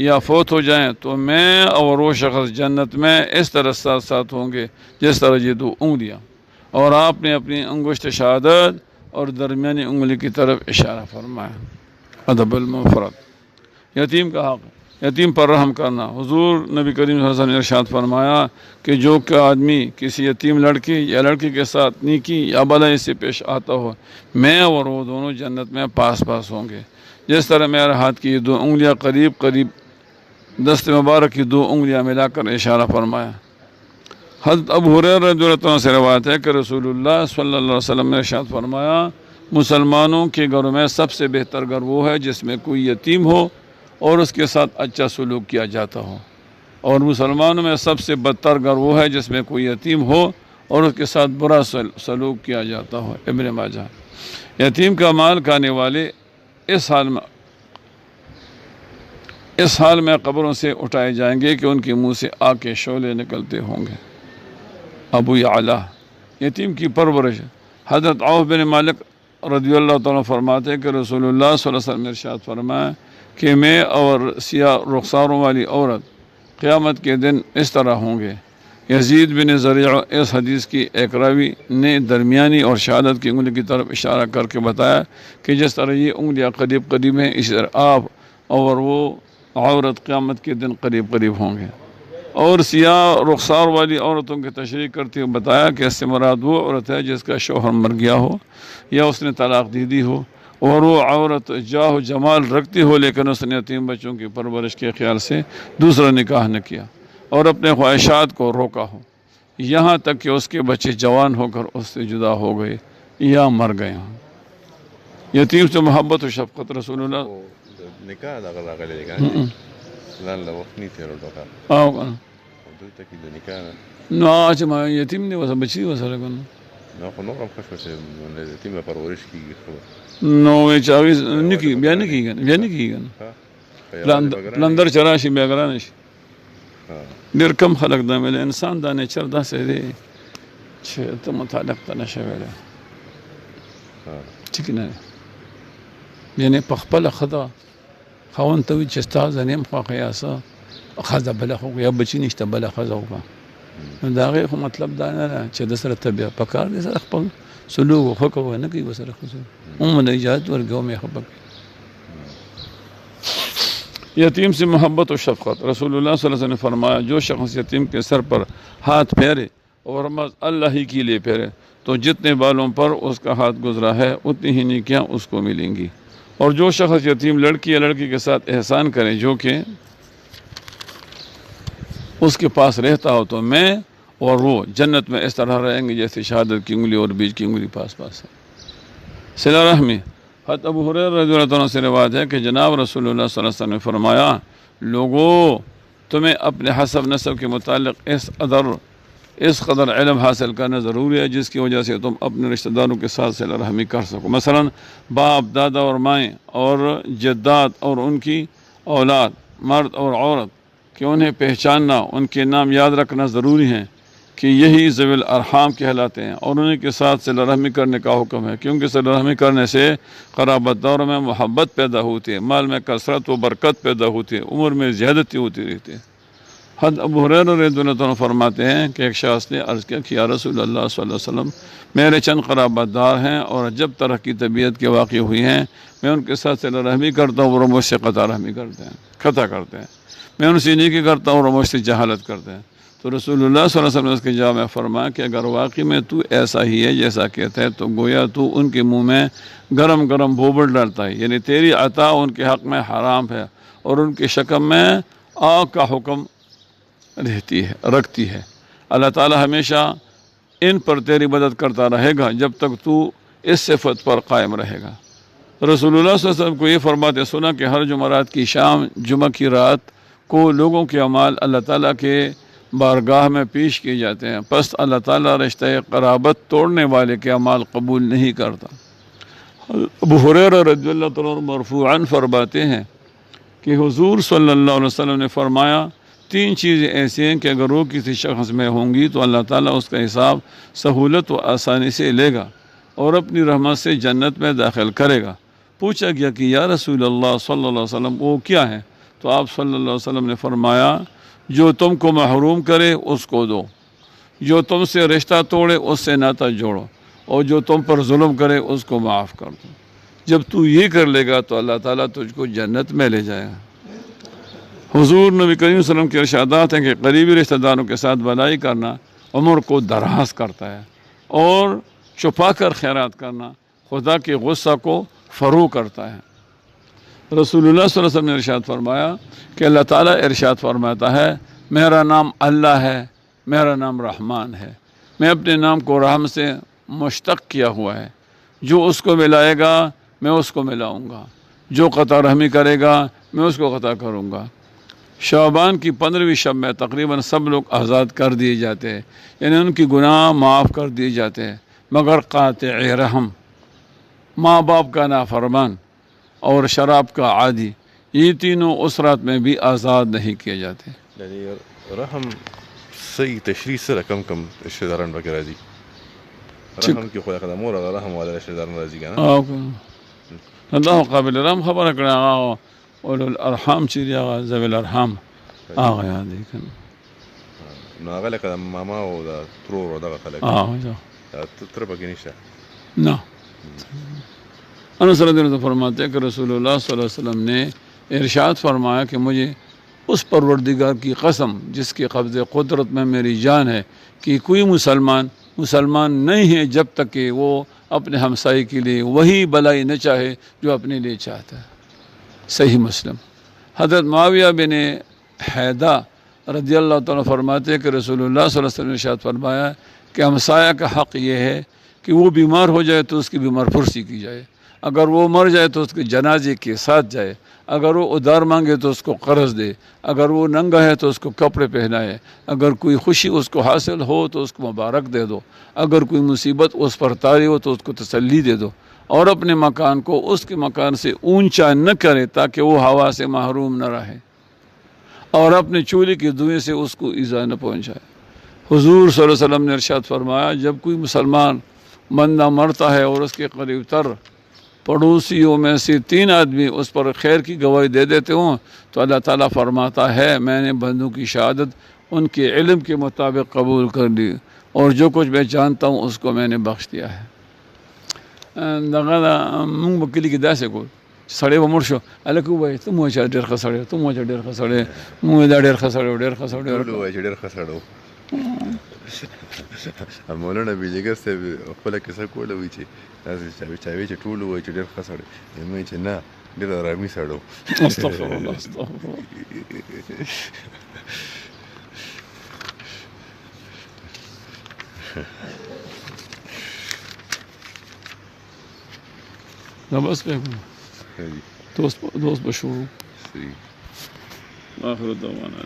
Speaker 1: یا فوت ہو جائیں، تو میں اور وہ شخص جنت میں اس طرح ساتھ ساتھ ہوں گے جس طرح یہ 2 انگلیاں۔ اور آپ نے اپنی انگشت شہادت اور درمیانی انگلی کی طرف اشارہ فرمایا۔ ادب المفرد۔ یتیم کا حق۔ یتیم پر رحم کرنا۔ حضور نبی کریم صلی اللہ علیہ وسلم نے ارشاد فرمایا کہ جو کہ آدمی کسی یتیم لڑکی یا لڑکی کے ساتھ نیکی یا بھلائی سے پیش آتا ہو، میں اور وہ دونوں جنت میں پاس پاس ہوں گے۔ جس طرح میرے ہاتھ کی 2 انگلیاں قریب قریب دست مبارک کی 2 انگلیاں ملا کر اشارہ فرمایا۔ حضرت ابو ہریرہ رضی اللہ عنہ سے روایت ہے کہ رسول اللہ صلی اللہ علیہ وسلم نے ارشاد فرمایا مسلمانوں کے گھروں میں سب سے بہتر گھر وہ ہے جس میں کوئی یتیم ہو اور اس کے ساتھ اچھا سلوک کیا جاتا ہو، اور مسلمانوں میں سب سے بدتر گھر وہ ہے جس میں کوئی یتیم ہو اور اس کے ساتھ برا سلوک کیا جاتا ہو۔ ابن ماجہ۔ یتیم کا مال کھانے والے اس حال میں قبروں سے اٹھائے جائیں گے کہ ان کے منہ سے آگ کے شعلے نکلتے ہوں گے۔ ابو یعلا۔ یتیم کی پرورش۔ حضرت عوف بن مالک رضی اللہ تعالیٰ فرماتے ہیں کہ رسول اللہ صلی اللہ علیہ وسلم نے ارشاد فرمایا کہ میں اور سیاہ رخساروں والی عورت قیامت کے دن اس طرح ہوں گے۔ یزید بن زریع اس حدیث کی ایک راوی نے درمیانی اور شہادت کی انگلی کی طرف اشارہ کر کے بتایا کہ جس طرح یہ انگلیاں قریب قریب ہیں اسی طرح آپ اور وہ عورت قیامت کے دن قریب قریب ہوں گے۔ اور سیاہ رخسار والی عورتوں کی تشریح کرتے ہوئے بتایا کہ اس سے مراد وہ عورت ہے جس کا شوہر مر گیا ہو یا اس نے طلاق دے دی ہو، اور وہ عورت جاہ و جمال رکھتی ہو لیکن اس نے یتیم بچوں کی پرورش کے خیال سے دوسرا نکاح نہ کیا اور اپنے خواہشات کو روکا ہو یہاں تک کہ اس کے بچے جوان ہو کر اس سے جدا ہو گئے یا مر گئے ہوں۔ یتیم سے محبت و شفقت۔ رسول اللہ
Speaker 2: نکاح دا غلا غلی لګا لان له وخت نه تیرول وکړ
Speaker 1: او کنه
Speaker 2: دلته کې د نکاح
Speaker 1: نو چې ما یتیم دی وسه بچی وسره کنه
Speaker 2: نو خو نورم خوش وسه د یتیم پرورش کیږي خو
Speaker 1: نو چاوي نکی بیا نه کیږي بیا نه کیږي لندر چراشي بیا ګران شي ډیر کم خلک دا مل انسان دا نیچر دا سه دی چې ته متعلق ته نشه ویل ټیک نه یعنی په خپل خدا خاون ته چې ستا زنیم خو قیاسه خزه بله خو یا بچی نشته بله خزه وکړه نو د هغې خو مطلب دا نه ده چې د سره ته بیا په کار دی سره خپل سلوک ښه کوه نه کوي ورسره ښه عموماً اجازت ورکوي او مې خبر یتیم سے محبت و شفقت۔ رسول اللہ صلی اللہ علیہ وسلم نے فرمایا جو شخص یتیم کے سر پر ہاتھ پھیرے اور اللہ ہی کے لیے پھیرے تو جتنے بالوں پر اس کا ہاتھ گزرا ہے اتنی ہی نیکیاں اس کو ملیں گی، اور جو شخص یتیم لڑکی یا لڑکی کے ساتھ احسان کرے جو کہ اس کے پاس رہتا ہو تو میں اور وہ جنت میں اس طرح رہیں گے جیسے شہادت کی انگلی اور بیچ کی انگلی پاس پاس ہے۔ صلہ رحمی۔ حضرت ابو ہریرہ رضی اللہ عنہ سے روایت ہے کہ جناب رسول اللہ صلی اللہ علیہ وسلم نے فرمایا لوگو تمہیں اپنے حسب نسب کے متعلق اس قدر علم حاصل کرنا ضروری ہے جس کی وجہ سے تم اپنے رشتہ داروں کے ساتھ صلہ رحمی کر سکو، مثلا باپ دادا اور مائیں اور جداد اور ان کی اولاد مرد اور عورت کہ انہیں پہچاننا ان کے نام یاد رکھنا ضروری ہے کہ یہی ذوی الارحام کہلاتے ہیں، اور انہیں کے ساتھ صلہ رحمی کرنے کا حکم ہے کیونکہ صلہ رحمی کرنے سے قرابت داروں میں محبت پیدا ہوتی ہے، مال میں کثرت و برکت پیدا ہوتی ہے، عمر میں زیادتی ہوتی رہتی ہے۔ حضرت ابو ہریرہ رضی اللہ عنہ فرماتے ہیں کہ ایک شخص نے عرض کیا کہ یا رسول اللہ صلی اللہ علیہ وسلم میرے چند قرابت دار ہیں اور جب طرح کی طبیعت کے واقع ہوئی ہیں میں ان کے ساتھ صلہ رحمی کرتا ہوں اور مجھ سے قطع رحمی خطا کرتے ہیں، میں ان سے نیکی کرتا ہوں اور مجھ سے جہالت کرتے ہیں۔ تو رسول اللہ صلی اللہ علیہ وسلم نے اس کے جواب میں فرمایا کہ اگر واقعی میں تو ایسا ہی ہے جیسا کہتا ہے تو گویا تو ان کے منہ میں گرم گرم بھوبل ڈالتا ہے، یعنی تیری عطا ان کے حق میں حرام ہے اور ان کے شکم میں آگ کا حکم رکھتی ہے۔ اللہ تعالی ہمیشہ ان پر تیری مدد کرتا رہے گا جب تک تو اس صفت پر قائم رہے گا۔ رسول اللہ صلی اللہ علیہ وسلم کو یہ فرماتے سنا کہ ہر جمعرات کی شام جمعہ کی رات کو لوگوں کے اعمال اللہ تعالیٰ کے بارگاہ میں پیش کیے جاتے ہیں، پس اللہ تعالیٰ رشتہ قرابت توڑنے والے کے اعمال قبول نہیں کرتا۔ ابو ہریرہ رضی اللہ تعالیٰ عنہ مرفوعاً فرماتے ہیں کہ حضور صلی اللہ علیہ وسلم نے فرمایا 3 چیزیں ایسی ہیں کہ اگر وہ کسی شخص میں ہوں گی تو اللہ تعالیٰ اس کا حساب سہولت و آسانی سے لے گا اور اپنی رحمت سے جنت میں داخل کرے گا۔ پوچھا گیا کہ یا رسول اللہ صلی اللہ علیہ وسلم وہ کیا ہے؟ تو آپ صلی اللہ علیہ وسلم نے فرمایا جو تم کو محروم کرے اس کو دو، جو تم سے رشتہ توڑے اس سے ناطہ جوڑو، اور جو تم پر ظلم کرے اس کو معاف کر دو۔ جب تو یہ کر لے گا تو اللہ تعالیٰ تجھ کو جنت میں لے جائے گا۔ حضور نبی کریم صلی اللہ علیہ وسلم کے ارشادات ہیں کہ قریبی رشتہ داروں کے ساتھ بھلائی کرنا عمر کو دراز کرتا ہے، اور چھپا کر خیرات کرنا خدا کے غصہ کو فروغ کرتا ہے۔ رسول اللہ صلی اللہ علیہ وسلم نے ارشاد فرمایا کہ اللہ تعالیٰ ارشاد فرماتا ہے میرا نام اللہ ہے، میرا نام رحمان ہے، میں اپنے نام کو رحم سے مشتق کیا ہوا ہے، جو اس کو ملائے گا میں اس کو ملاؤں گا، جو قطع رحمی کرے گا میں اس کو قطع کروں گا۔ شعبان کی 15ویں شب میں تقریباً سب لوگ آزاد کر دیے جاتے ہیں، یعنی ان کی گناہ معاف کر دیے جاتے ہیں، مگر قاطع رحم، ماں باپ کا نافرمان اور شراب کا عادی، یہ تینوں اس رات میں بھی آزاد نہیں کیے جاتے۔
Speaker 2: یعنی رحم صحیح تشریح سره کم رشتہ داران پکې راځي، رحم کې خو خدای مور هغه رحم والا رشتہ داران راځي کنه.
Speaker 1: الله قابل رحم خبره کړه هغه اولو الارحام چې دی هغه ذوی الارحام هغه یاد دی کنه،
Speaker 2: نو هغه لکه ماما او د ترور او دغه خلک تر پکې نشته.
Speaker 1: نہ انس رضی اللہ عنہ فرماتے ہیں کہ رسول اللہ صلی اللہ علیہ وسلم نے ارشاد فرمایا کہ مجھے اس پروردگار کی قسم جس کے قبض قدرت میں میری جان ہے کہ کوئی مسلمان نہیں ہے جب تک کہ وہ اپنے ہمسائے کے لیے وہی بلائی نہ چاہے جو اپنے لیے چاہتا ہے۔ صحیح مسلم۔ حضرت معاویہ بن حیدہ رضی اللہ تعالیٰ فرماتے ہیں کہ رسول اللہ صلی اللہ علیہ وسلم نے ارشاد فرمایا کہ ہمسایہ کا حق یہ ہے کہ وہ بیمار ہو جائے تو اس کی بیمار پرسی کی جائے، اگر وہ مر جائے تو اس کے جنازے کے ساتھ جائے، اگر وہ ادھار مانگے تو اس کو قرض دے، اگر وہ ننگا ہے تو اس کو کپڑے پہنائے، اگر کوئی خوشی اس کو حاصل ہو تو اس کو مبارک دے دو، اگر کوئی مصیبت اس پر طاری ہو تو اس کو تسلی دے دو، اور اپنے مکان کو اس کے مکان سے اونچا نہ کرے تاکہ وہ ہوا سے محروم نہ رہے، اور اپنے چولہے کی دھوئیں سے اس کو ایذا نہ پہنچائے۔ حضور صلی اللہ علیہ وسلم نے ارشاد فرمایا جب کوئی مسلمان بندہ مرتا ہے اور اس کے قریب تر پڑوسیوں میں سے 3 آدمی اس پر خیر کی گواہی دے دیتے ہوں تو اللہ تعالیٰ فرماتا ہے میں نے بندوں کی شہادت ان کے علم کے مطابق قبول کر لی اور جو کچھ میں جانتا ہوں اس کو میں نے بخش دیا ہے۔ دغه مونږ په کلي کې داسې کول سړی به مړ شو هلک ووایي ته مو وایه چې ډېر ښه سړی ته مو وایه چې ډېر ښه سړی مونږ وایو دا ډېر ښه سړی و ډېر ښه سړی
Speaker 2: ټول وایي چې ډېر ښه سړی و. مولانا بیجګر صاحب خپله کیسه کوله وایي چې داسې چا وایي چې ټول وایي چې ډېر ښه سړی، مې وایي چې نه ډېر ارامي سړی و.
Speaker 1: استغفر الله استغفر الله. لا بس بيكون دوست بشروع آخر الدعوانا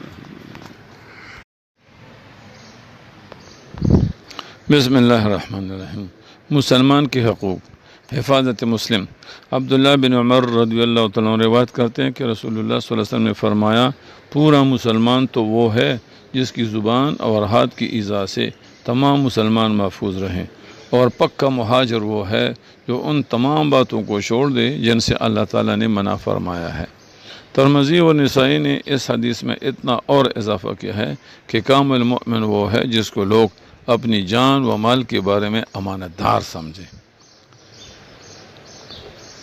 Speaker 1: بسم اللہ الرحمن الرحیم. مسلمان کے حقوق. حفاظت مسلم. عبداللہ بن عمر رضی اللہ تعالیٰ عنہ روایت کرتے ہیں کہ رسول اللہ صلی اللہ علیہ وسلم نے فرمایا پورا مسلمان تو وہ ہے جس کی زبان اور ہاتھ کی ایذا سے تمام مسلمان محفوظ رہیں، اور پکا مہاجر وہ ہے جو ان تمام باتوں کو چھوڑ دے جن سے اللہ تعالیٰ نے منع فرمایا ہے۔ ترمذی اور نسائی نے اس حدیث میں اتنا اور اضافہ کیا ہے کہ کامل مومن وہ ہے جس کو لوگ اپنی جان و مال کے بارے میں امانت دار سمجھیں۔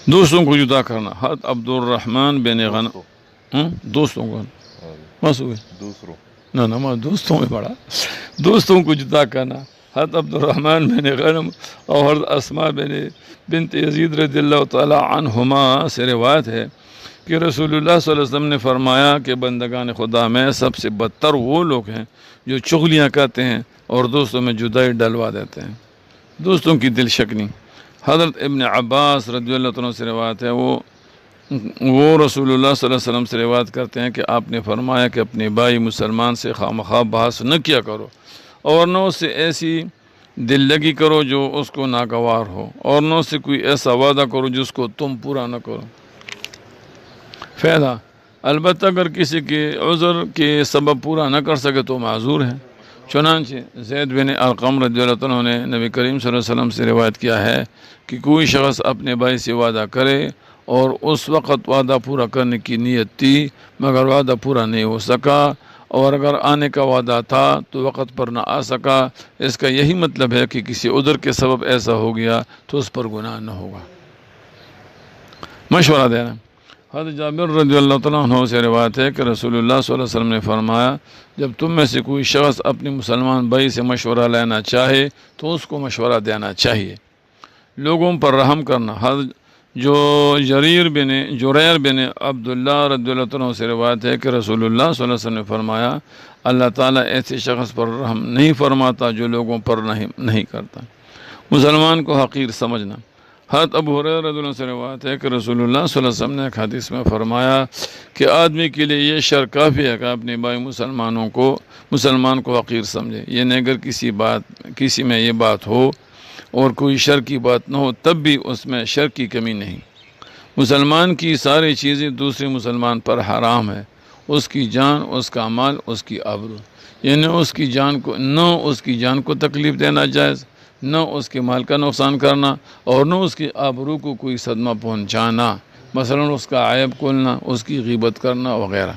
Speaker 1: دوستوں کو جدا کرنا. حضرت عبد الرحمن بن غنم دوستوں کو دوستوں میں پڑھا دوستوں کو جدا کرنا. حضرت عبد الرحمن بن غنم اور حضرت اسماء بنت یزید رضی اللہ تعالی عنہما سے روایت ہے کہ رسول اللہ صلی اللہ علیہ وسلم نے فرمایا کہ بندگان خدا میں سب سے بدتر وہ لوگ ہیں جو چغلیاں کرتے ہیں اور دوستوں میں جدائی ڈلوا دیتے ہیں. دوستوں کی دل شکنی. حضرت ابن عباس رضی اللہ عنہ سے روایت ہے، وہ رسول اللہ صلی اللہ علیہ وسلم سے روایت کرتے ہیں کہ آپ نے فرمایا کہ اپنے بھائی مسلمان سے خواہ بحث نہ کیا کرو، اور نہ اس سے ایسی دل لگی کرو جو اس کو ناگوار ہو، اور نہ اس سے کوئی ایسا وعدہ کرو جس کو تم پورا نہ کرو۔ فائدہ، البتہ اگر کسی کے عذر کے سبب پورا نہ کر سکے تو معذور ہے۔ چنانچہ زید بن ارقم رضی اللہ عنہ نے نبی کریم صلی اللہ علیہ وسلم سے روایت کیا ہے کہ کوئی شخص اپنے بھائی سے وعدہ کرے اور اس وقت وعدہ پورا کرنے کی نیت تھی مگر وعدہ پورا نہیں ہو سکا، اور اگر آنے کا وعدہ تھا تو وقت پر نہ آ سکا، اس کا یہی مطلب ہے کہ کسی عذر کے سبب ایسا ہو گیا تو اس پر گناہ نہ ہوگا۔ مشورہ دینا، حضرت جابر رضی اللہ تعالیٰ عنہ سے روایت ہے کہ رسول اللہ صلی اللہ علیہ وسلم نے فرمایا، جب تم میں سے کوئی شخص اپنے مسلمان بھائی سے مشورہ لینا چاہے تو اس کو مشورہ دینا چاہیے۔ لوگوں پر رحم کرنا، حضرت جریر بن عبداللہ رضی اللہ عنہ سے روایت ہے کہ رسول اللہ صلی اللہ علیہ وسلم نے فرمایا، اللہ تعالیٰ ایسے شخص پر رحم نہیں فرماتا جو لوگوں پر نہیں کرتا۔ مسلمان کو حقیر سمجھنا، حضرت ابو ہریرہ رضی اللہ عنہ سے روایت ہے کہ رسول اللہ صلی اللہ علیہ وسلم نے ایک حدیث میں فرمایا کہ آدمی کے لیے یہ شرط کافی ہے کہ اپنے بھائی مسلمان کو حقیر سمجھے، یعنی اگر کسی میں یہ بات ہو اور کوئی شر کی بات نہ ہو تب بھی اس میں شر کی کمی نہیں۔ مسلمان کی ساری چیزیں دوسرے مسلمان پر حرام ہے، اس کی جان، اس کا مال، اس کی آبرو، یعنی اس کی جان کو تکلیف دینا جائز، نہ اس کے مال کا نقصان کرنا، اور نہ اس کی آبرو کو کوئی صدمہ پہنچانا، مثلا اس کا عیب کھولنا، اس کی غیبت کرنا وغیرہ۔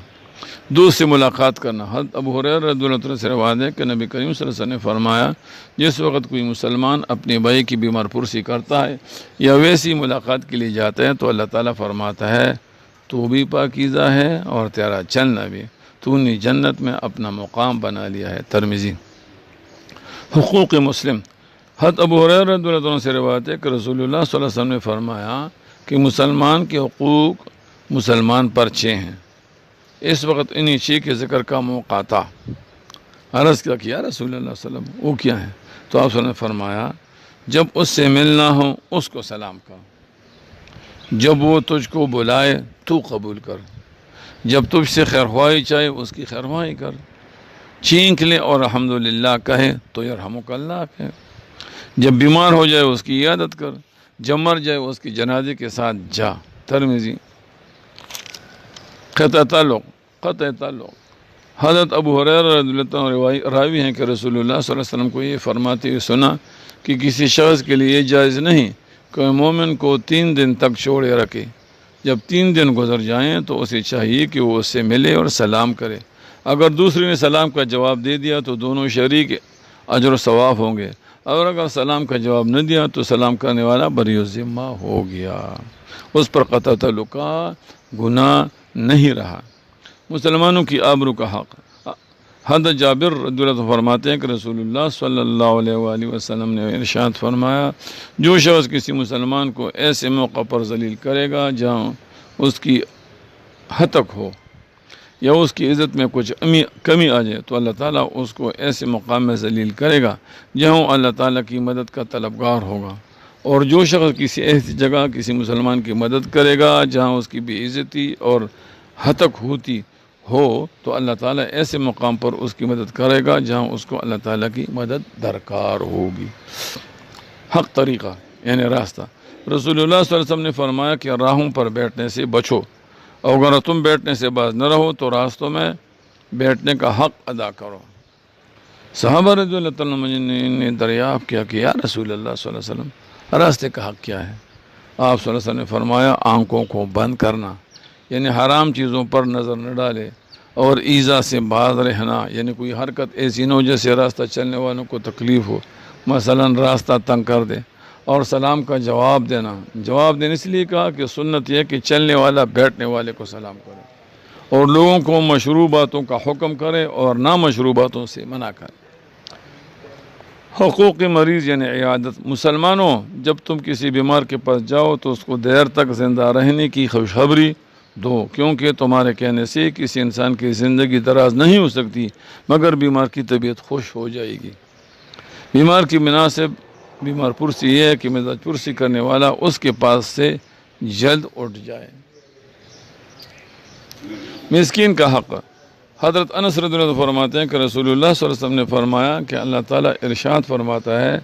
Speaker 1: دوست سے ملاقات کرنا، حضرت ابو ہریرہ رضی اللہ عنہ سے روایت ہے کہ نبی کریم صلی اللہ علیہ وسلم نے فرمایا، جس وقت کوئی مسلمان اپنے بھائی کی بیمار پرسی کرتا ہے یا ویسی ملاقات کے لیے جاتا ہے تو اللہ تعالیٰ فرماتا ہے، تو بھی پاکیزہ ہے اور تیرا چلنا بھی، تو نے جنت میں اپنا مقام بنا لیا ہے۔ ترمذی۔ حقوق مسلم، حضرت ابو ہریرہ رضی اللہ عنہ سے روایت ہے کہ رسول اللہ صلی اللہ علیہ وسلم نے فرمایا کہ مسلمان کے حقوق مسلمان پر 6 ہیں۔ اس وقت انہی 6 کے ذکر کا موقع تھا۔ عرض کیا رسول اللہ صلی اللہ علیہ وسلم وہ کیا ہیں؟ تو آپ صلی اللہ علیہ وسلم نے فرمایا، جب اس سے ملنا ہو اس کو سلام کر، جب وہ تجھ کو بلائے تو قبول کر، جب تجھ سے خیرخواہی چاہے اس کی خیرخواہی کر، چینک لے اور الحمدللہ کہے تو یرحمک اللہ کہے، جب بیمار ہو جائے اس کی عیادت کر، جب مر جائے اس کی جنازے کے ساتھ جا۔ ترمذی۔ قطع تعلق، حضرت ابو ہریرہ رضی اللہ عنہ راوی ہیں کہ رسول اللہ صلی اللہ علیہ وسلم کو یہ فرماتے ہوئے سنا کہ کسی شخص کے لیے یہ جائز نہیں کہ مومن کو 3 دن تک چھوڑے رکھے، جب 3 دن گزر جائیں تو اسے چاہیے کہ وہ اس سے ملے اور سلام کرے، اگر دوسرے نے سلام کا جواب دے دیا تو دونوں شریک اجر و ثواب ہوں گے، اور اگر سلام کا جواب نہ دیا تو سلام کرنے والا بری الذمہ ہو گیا، اس پر قطع تعلق کا گناہ نہیں رہا۔ مسلمانوں کی آبرو کا حق، حضرت جابر رضی اللہ عنہ فرماتے ہیں کہ رسول اللہ صلی اللہ علیہ وآلہ وسلم نے ارشاد فرمایا، جو شخص کسی مسلمان کو ایسے موقع پر ذلیل کرے گا جہاں اس کی ہتک ہو یا اس کی عزت میں کچھ کمی آ جائے تو اللہ تعالیٰ اس کو ایسے مقام میں ذلیل کرے گا جہاں اللہ تعالیٰ کی مدد کا طلبگار ہوگا، اور جو شخص کسی ایسی جگہ کسی مسلمان کی مدد کرے گا جہاں اس کی بے عزتی اور ہتک ہوتی ہو تو اللہ تعالیٰ ایسے مقام پر اس کی مدد کرے گا جہاں اس کو اللہ تعالیٰ کی مدد درکار ہوگی۔ حق طریقہ یعنی راستہ، رسول اللہ صلی اللہ علیہ وسلم نے فرمایا کہ راہوں پر بیٹھنے سے بچو، اور اگر تم بیٹھنے سے باز نہ رہو تو راستوں میں بیٹھنے کا حق ادا کرو۔ صحابہ رضی اللہ عنہ نے دریافت کیا کہ یا رسول اللہ صلی اللہ علیہ وسلم راستے کا حق کیا ہے؟ آپ صلی اللہ علیہ وسلم نے فرمایا، آنکھوں کو بند کرنا، یعنی حرام چیزوں پر نظر نہ ڈالے، اور ایذا سے باز رہنا، یعنی کوئی حرکت ایسی نہ ہو جیسے راستہ چلنے والوں کو تکلیف ہو، مثلا راستہ تنگ کر دے، اور سلام کا جواب دینے اس لیے کہا کہ سنت یہ کہ چلنے والا بیٹھنے والے کو سلام کرے، اور لوگوں کو مشروع باتوں کا حکم کرے اور نامشروع باتوں سے منع کرے۔ حقوق مریض یعنی عیادت، مسلمانوں جب تم کسی بیمار کے پاس جاؤ تو اس کو دیر تک زندہ رہنے کی خوشخبری دو، کیونکہ تمہارے کہنے سے کسی انسان کی زندگی دراز نہیں ہو سکتی مگر بیمار کی طبیعت خوش ہو جائے گی۔ بیمار کی مناسب بیمار پرسی یہ ہے کہ مزاج پرسی کرنے والا اس کے پاس سے جلد اٹھ جائے۔ مسکین کا حق، حضرت انس رضی اللہ عنہ فرماتے ہیں کہ رسول اللہ صلی اللہ علیہ وسلم نے فرمایا کہ اللہ تعالیٰ ارشاد فرماتا ہے،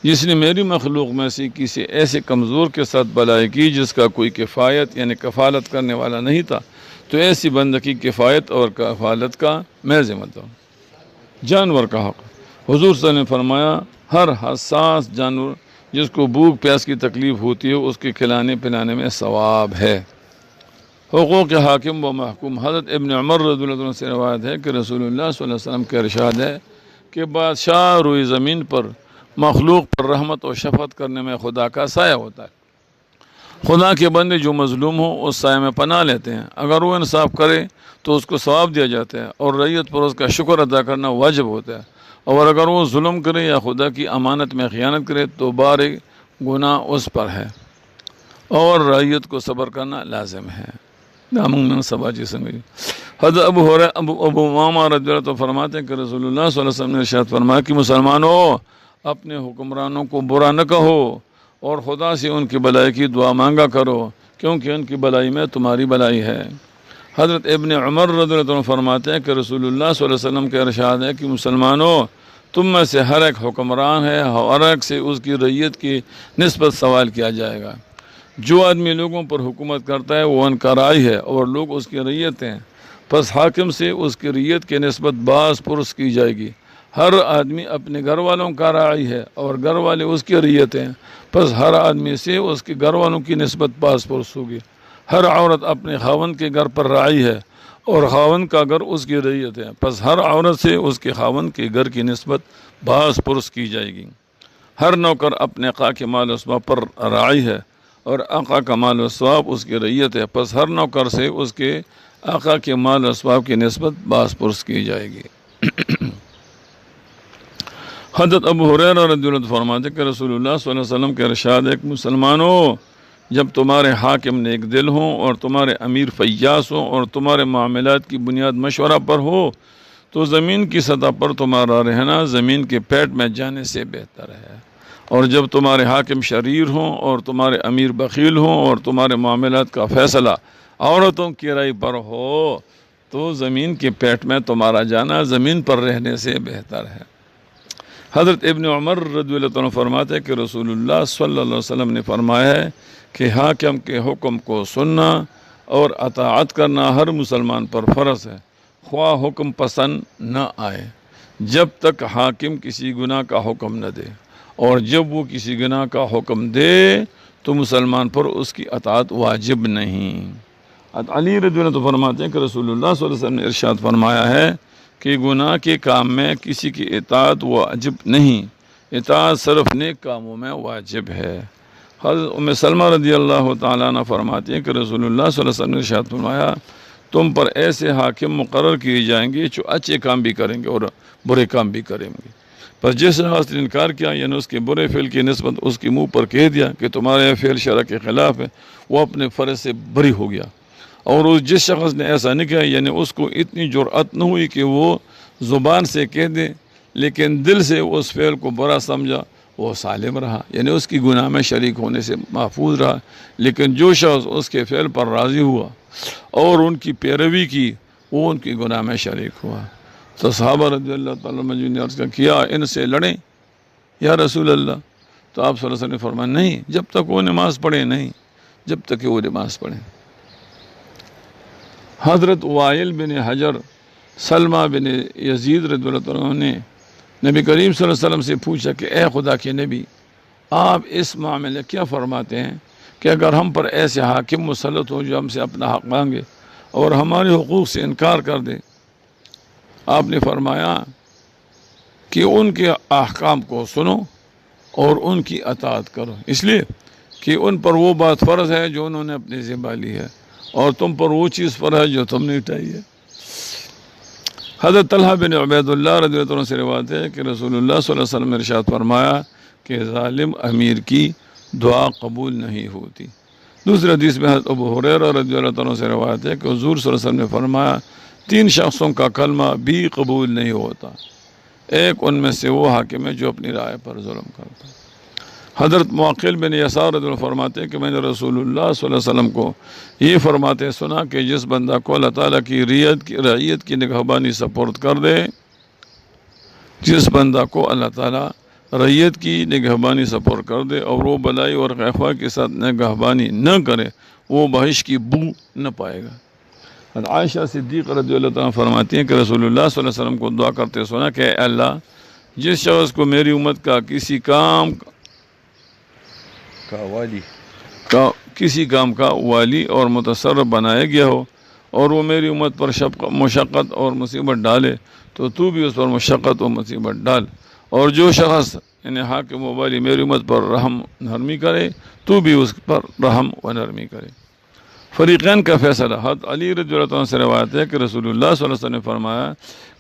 Speaker 1: جس نے میری مخلوق میں سے کسی ایسے کمزور کے ساتھ بلائی کی جس کا کوئی کفایت یعنی کفالت کرنے والا نہیں تھا، تو ایسی بندہ کی کفایت اور کفالت کا میں ذمہ دار ہوں۔ جانور کا حق، حضور صلی اللہ علیہ وسلم نے فرمایا ہر حساس جانور جس کو بھوک پیاس کی تکلیف ہوتی ہے اس کے کھلانے پلانے میں ثواب ہے۔ حقوق حاکم و محکوم، حضرت ابن عمر رضی اللہ عنہ سے روایت ہے کہ رسول اللہ صلی اللہ علیہ وسلم کا ارشاد ہے کہ بادشاہ روئی زمین پر مخلوق پر رحمت و شفقت کرنے میں خدا کا سایہ ہوتا ہے۔ خدا کے بندے جو مظلوم ہوں اس سایہ میں پناہ لیتے ہیں، اگر وہ انصاف کرے تو اس کو ثواب دیا جاتا ہے اور رعیت پر اس کا شکر ادا کرنا واجب ہوتا ہے، اور اگر وہ ظلم کرے یا خدا کی امانت میں خیانت کرے تو بار گناہ اس پر ہے اور رعیت کو صبر کرنا لازم ہے۔ حضرت ابو امامہ رضی اللہ عنہ فرماتے ہیں کہ رسول اللہ صلی اللہ علیہ وسلم نے ارشاد فرمایا کہ مسلمانوں اپنے حکمرانوں کو برا نہ کہو اور خدا سے ان کی بھلائی کی دعا مانگا کرو کیونکہ ان کی بھلائی میں تمہاری بھلائی ہے۔ حضرت ابن عمر رضی اللہ عنہ فرماتے ہیں کہ رسول اللہ صلی اللہ علیہ وسلم کا ارشاد ہے کہ مسلمانوں تم میں سے ہر ایک حکمران ہے، ہر ایک سے اس کی رعیت کی نسبت سوال کیا جائے گا۔ جو آدمی لوگوں پر حکومت کرتا ہے وہ ان کا رائی ہے اور لوگ اس کی رعیت ہیں، پس حاکم سے اس کی رعیت کی نسبت باز پرس کی جائے گی۔ ہر آدمی اپنے گھر والوں کا رائی ہے اور گھر والے اس کی رعیت ہیں، پس ہر آدمی سے اس کے گھر والوں کی نسبت باز پرس ہوگی۔ ہر عورت اپنے خاوند کے گھر پر رائی ہے اور خاوند کا گھر اس کی رعیت ہے، پس ہر عورت سے اس کے خاوند کے گھر کی نسبت باز پرس کی جائے گی۔ ہر نوکر اپنے آقا کے مال و اسباب پر رائی ہے اور آقا کا مال و اسباب اس کی رعیت ہے، پس ہر نوکر سے اس کے آقا کے مال و اسباب کی نسبت باز پرس کی جائے گی۔ حضرت ابو ہریرہ رضی اللہ عنہ فرماتے کہ رسول اللہ صلی اللہ علیہ وسلم کے ارشاد ہے کہ مسلمانوں جب تمہارے حاکم نیک دل ہوں اور تمہارے امیر فیاض ہوں اور تمہارے معاملات کی بنیاد مشورہ پر ہو تو زمین کی سطح پر تمہارا رہنا زمین کے پیٹ میں جانے سے بہتر ہے، اور جب تمہارے حاکم شریر ہوں اور تمہارے امیر بخیل ہوں اور تمہارے معاملات کا فیصلہ عورتوں کی رائے پر ہو تو زمین کے پیٹ میں تمہارا جانا زمین پر رہنے سے بہتر ہے۔ حضرت ابن عمر رضی اللہ عنہ فرماتے ہیں کہ رسول اللہ صلی اللہ علیہ وسلم نے فرمایا ہے کہ حاکم کے حکم کو سننا اور اطاعت کرنا ہر مسلمان پر فرض ہے، خواہ حکم پسند نہ آئے، جب تک حاکم کسی گناہ کا حکم نہ دے، اور جب وہ کسی گناہ کا حکم دے تو مسلمان پر اس کی اطاعت واجب نہیں۔ علی رضی اللہ عنہ فرماتے ہیں کہ رسول اللہ صلی اللہ علیہ وسلم نے ارشاد فرمایا ہے کہ گناہ کے کام میں کسی کی اطاعت واجب نہیں، اطاعت صرف نیک کاموں میں واجب ہے۔ حضرت ام سلمہ رضی اللہ تعالیٰ عنہ فرماتی ہیں کہ رسول اللہ صلی اللہ علیہ وسلم نے ارشاد فرمایا تم پر ایسے حاکم مقرر کیے جائیں گے جو اچھے کام بھی کریں گے اور برے کام بھی کریں گے، پر جس نے اس نے انکار کیا یعنی اس کے برے فعل کی نسبت اس کے منہ پر کہہ دیا کہ تمہارا یہ فعل شرع کے خلاف ہے، وہ اپنے فرض سے بری ہو گیا، اور جس شخص نے ایسا نہیں کیا یعنی اس کو اتنی جرأت نہ ہوئی کہ وہ زبان سے کہہ دے لیکن دل سے اس فعل کو برا سمجھا، وہ سالم رہا، یعنی اس کی گناہ میں شریک ہونے سے محفوظ رہا، لیکن جو شخص اس کے فعل پر راضی ہوا اور ان کی پیروی کی وہ ان کی گناہ میں شریک ہوا۔ تو صحابہ رضی اللہ تعالیٰ عنہم نے عرض کیا ان سے لڑیں یا رسول اللہ؟ تو آپ صلی اللہ علیہ وسلم نے فرمایا نہیں، جب تک وہ نماز پڑھیں، نہیں جب تک کہ وہ نماز پڑھیں۔ حضرت وائل بن حجر سلمہ بن یزید رضی اللہ عنہ نے نبی کریم صلی اللہ علیہ وسلم سے پوچھا کہ اے خدا کے نبی، آپ اس معاملے کیا فرماتے ہیں کہ اگر ہم پر ایسے حاکم مسلط ہوں جو ہم سے اپنا حق مانگے اور ہمارے حقوق سے انکار کر دے؟ آپ نے فرمایا کہ ان کے احکام کو سنو اور ان کی اطاعت کرو، اس لیے کہ ان پر وہ بات فرض ہے جو انہوں نے اپنی ذمہ لی ہے اور تم پر وہ چیز فرض ہے جو تم نے اٹھائی ہے۔ حضرت طلحہ بن عبید اللہ رضی اللہ عنہ سے روایت ہے کہ رسول اللہ صلی اللہ علیہ وسلم نے ارشاد فرمایا کہ ظالم امیر کی دعا قبول نہیں ہوتی۔ دوسری حدیث میں حضرت ابو ہریرہ رضی اللہ عنہ سے روایت ہے کہ حضور صلی اللہ علیہ وسلم نے فرمایا 3 شخصوں کا کلمہ بھی قبول نہیں ہوتا، ایک ان میں سے وہ حاکم ہے جو اپنی رائے پر ظلم کرتا ہے۔ حضرت معقل بن یسار رضی اللہ فرماتے ہیں کہ میں نے رسول اللہ صلی اللہ علیہ وسلم کو یہ فرماتے سنا کہ جس بندہ کو اللہ تعالیٰ کی رعیت کی نگہبانی سپرد کر دے، جس بندہ کو اللہ تعالیٰ رعیت کی نگہبانی سپرد کر دے اور وہ بلائی اور خیفہ کے ساتھ نگہبانی نہ کرے، وہ بہشت کی بو نہ پائے گا۔ حضرت عائشہ صدیق رضی اللہ عنہ فرماتی ہیں کہ رسول اللہ صلی اللہ علیہ وسلم کو دعا کرتے سنا کہ اے اللہ، جس شخص کو میری امت کا کسی کام کا والی اور متصرف بنایا گیا ہو اور وہ میری امت پر مشقت اور مصیبت ڈالے تو بھی اس پر مشقت اور مصیبت ڈال، اور جو شخص یعنی حاکم و والی میری امت پر رحم نرمی کرے تو بھی اس پر رحم و نرمی کرے۔ فریقین کا فیصلہ۔ حضرت علی رضی اللہ عنہ سے روایت ہے کہ رسول اللہ صلی اللہ علیہ وسلم نے فرمایا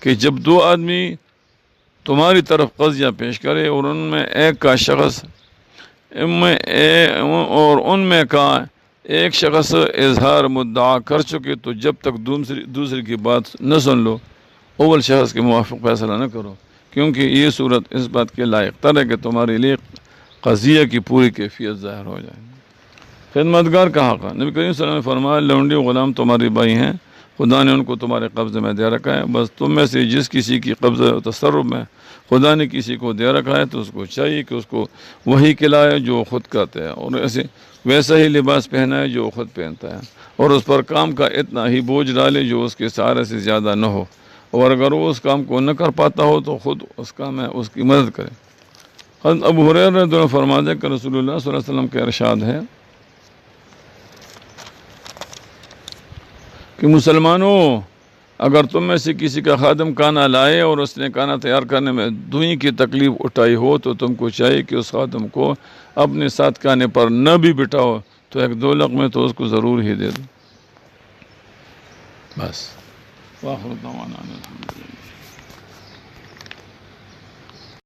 Speaker 1: کہ جب دو آدمی تمہاری طرف قضیہ پیش کرے اور ان میں کا ایک شخص اظہار مدعا کر چکے تو جب تک دوسرے کی بات نہ سن لو اول شخص کے موافق فیصلہ نہ کرو، کیونکہ یہ صورت اس بات کے لائق تر ہے کہ تمہارے لیے قضیہ کی پوری کیفیت ظاہر ہو جائے۔ خدمتگار کا حق۔ نبی کریم صلی اللہ علیہ وسلم نے فرمایا لونڈی و غلام تمہاری بھائی ہیں، خدا نے ان کو تمہارے قبضے میں دے رکھا ہے، بس تم میں سے جس کسی کی قبضہ و تصرف میں خدا نے کسی کو دے رکھا ہے تو اس کو چاہیے کہ اس کو وہی کھلائے جو خود کرتا ہے، اور ویسا ہی لباس پہنائے جو خود پہنتا ہے، اور اس پر کام کا اتنا ہی بوجھ ڈالے جو اس کے سہارے سے زیادہ نہ ہو، اور اگر وہ اس کام کو نہ کر پاتا ہو تو خود اس کام میں اس کی مدد کرے۔ حضرت ابو ہریرہ رضی اللہ عنہ فرماتے ہیں کہ رسول اللہ صلی اللہ علیہ وسلم کا ارشاد ہے کہ مسلمانوں، اگر تم میں سے کسی کا خادم کھانا لائے اور اس نے کھانا تیار کرنے میں دوئی کی تکلیف اٹھائی ہو تو تم کو چاہیے کہ اس خادم کو اپنے ساتھ کھانے پر نہ بھی بٹھاؤ تو ایک دو لقمے تو اس کو ضرور ہی دے دو۔ بس۔